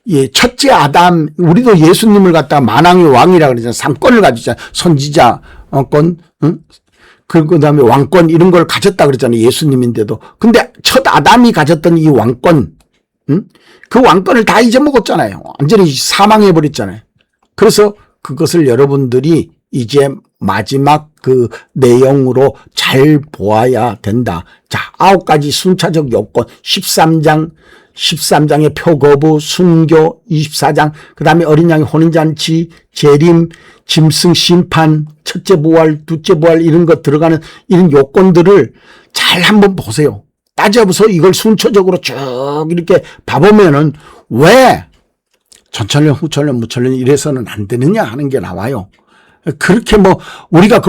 예, 첫째 아담, 우리도 예수님을 갖다가 만왕의 왕이라고 그러잖아요. 상권을 가지잖아요. 선지자권, 응? 그 다음에 왕권 이런 걸 가졌다 그랬잖아요. 예수님인데도. 근데 첫 아담이 가졌던 이 왕권, 응? 그 왕권을 다 잊어먹었잖아요. 완전히 사망해버렸잖아요. 그래서 그것을 여러분들이 이제 마지막 그 내용으로 잘 보아야 된다. 자, 9가지 순차적 요건, 13장의 표거부, 순교, 24장, 그 다음에 어린 양의 혼인잔치, 재림, 짐승 심판, 첫째 부활, 둘째 부활 이런 거 들어가는 이런 요건들을 잘 한번 보세요. 따져보서 이걸 순차적으로 쭉 이렇게 봐보면은 왜 전천년, 후천년, 무천년 이래서는 안 되느냐 하는 게 나와요. 그렇게 우리가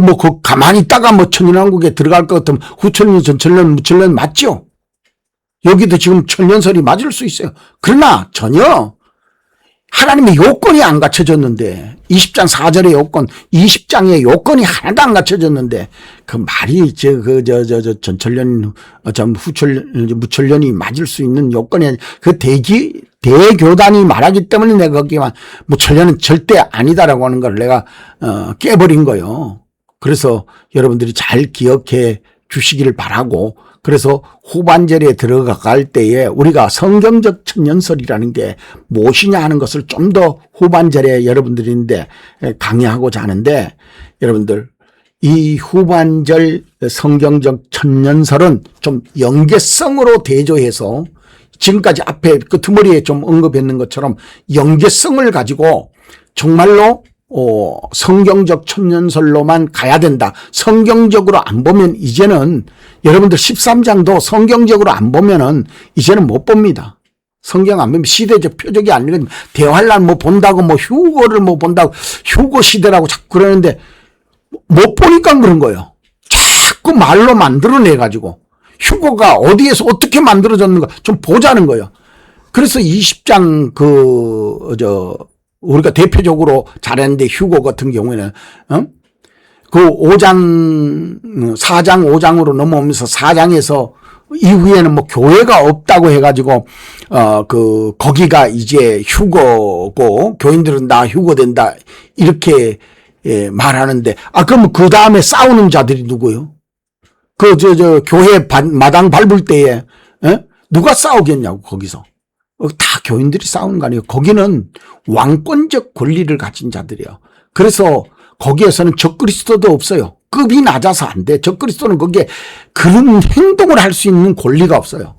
가만히 있다가 천년왕국에 들어갈 것 같으면 후천년, 전천년, 무천년 맞죠? 여기도 지금 천년설이 맞을 수 있어요. 그러나 전혀 하나님의 요건이 안 갖춰졌는데 20장 4절의 요건, 20장의 요건이 하나도 안 갖춰졌는데 그 말이 전천년, 후천년, 무천년이 맞을 수 있는 요건이 그 대교단이 말하기 때문에 내가 거기만 무천년은 절대 아니다라고 하는 걸 내가 깨버린 거예요. 그래서 여러분들이 잘 기억해 주시기를 바라고, 그래서 후반절에 들어갈 때에 우리가 성경적 천년설이라는 게 무엇이냐 하는 것을 좀 더 후반절에 여러분들인데 강의하고자 하는데, 여러분들 이 후반절 성경적 천년설은 좀 연계성으로 대조해서 지금까지 앞에 그 드머리에 좀 언급했는 것처럼 연계성을 가지고 정말로 성경적 천년설로만 가야 된다. 성경적으로 안 보면 이제는 여러분들 13장도 성경적으로 안 보면은 이제는 못 봅니다. 성경 안 보면 시대적 표적이 아니거든요. 대환란 본다고 휴거를 본다고 휴거 시대라고 자꾸 그러는데 못 보니까 그런 거예요. 자꾸 말로 만들어내 가지고 휴거가 어디에서 어떻게 만들어졌는가 좀 보자는 거예요. 그래서 20장 우리가 대표적으로 잘했는데 휴거 같은 경우에는 그 4장 5장으로 넘어오면서 4장에서 이후에는 교회가 없다고 해가지고 거기가 이제 휴거고 교인들은 다 휴거된다 이렇게 말하는데, 그러면 그 다음에 싸우는 자들이 누구요? 교회 마당 밟을 때에 누가 싸우겠냐고. 거기서 다 교인들이 싸우는 거 아니에요. 거기는 왕권적 권리를 가진 자들이에요. 그래서 거기에서는 적그리스도도 없어요. 급이 낮아서 안 돼. 적그리스도는 거기에 그런 행동을 할 수 있는 권리가 없어요.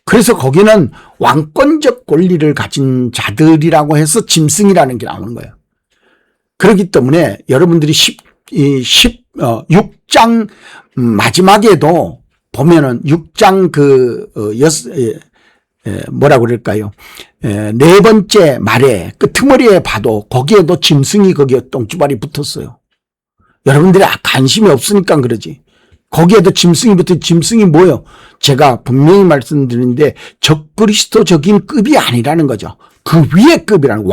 그래서 거기는 왕권적 권리를 가진 자들이라고 해서 짐승이라는 게 나오는 거예요. 그렇기 때문에 여러분들이 6장 마지막에도 보면은 6장 뭐라고 그럴까요? 네 번째 말에 끄트머리에 봐도 거기에도 짐승이 거기에 똥주발이 붙었어요. 여러분들이 관심이 없으니까 그러지. 거기에도 짐승이 붙어. 짐승이 뭐예요? 제가 분명히 말씀드리는데 적그리스도적인 급이 아니라는 거죠. 그 위의 급이라는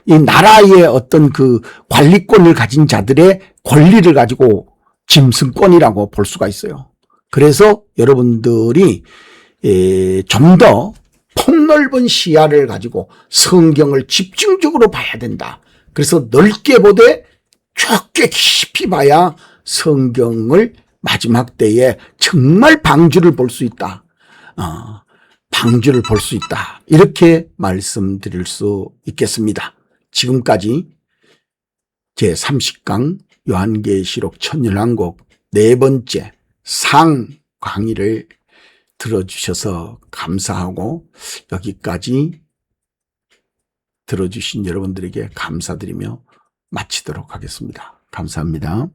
이 나라의 어떤 그 관리권을 가진 자들의 권리를 가지고 짐승권이라고 볼 수가 있어요. 그래서 여러분들이 좀 더 폭넓은 시야를 가지고 성경을 집중적으로 봐야 된다. 그래서 넓게 보되 좁게 깊이 봐야 성경을 마지막 때에 정말 방주를 볼 수 있다. 방주를 볼 수 있다. 이렇게 말씀드릴 수 있겠습니다. 지금까지 제30강 요한계시록 천년왕국 네 번째 상 강의를 들어주셔서 감사하고 여기까지 들어주신 여러분들에게 감사드리며 마치도록 하겠습니다. 감사합니다.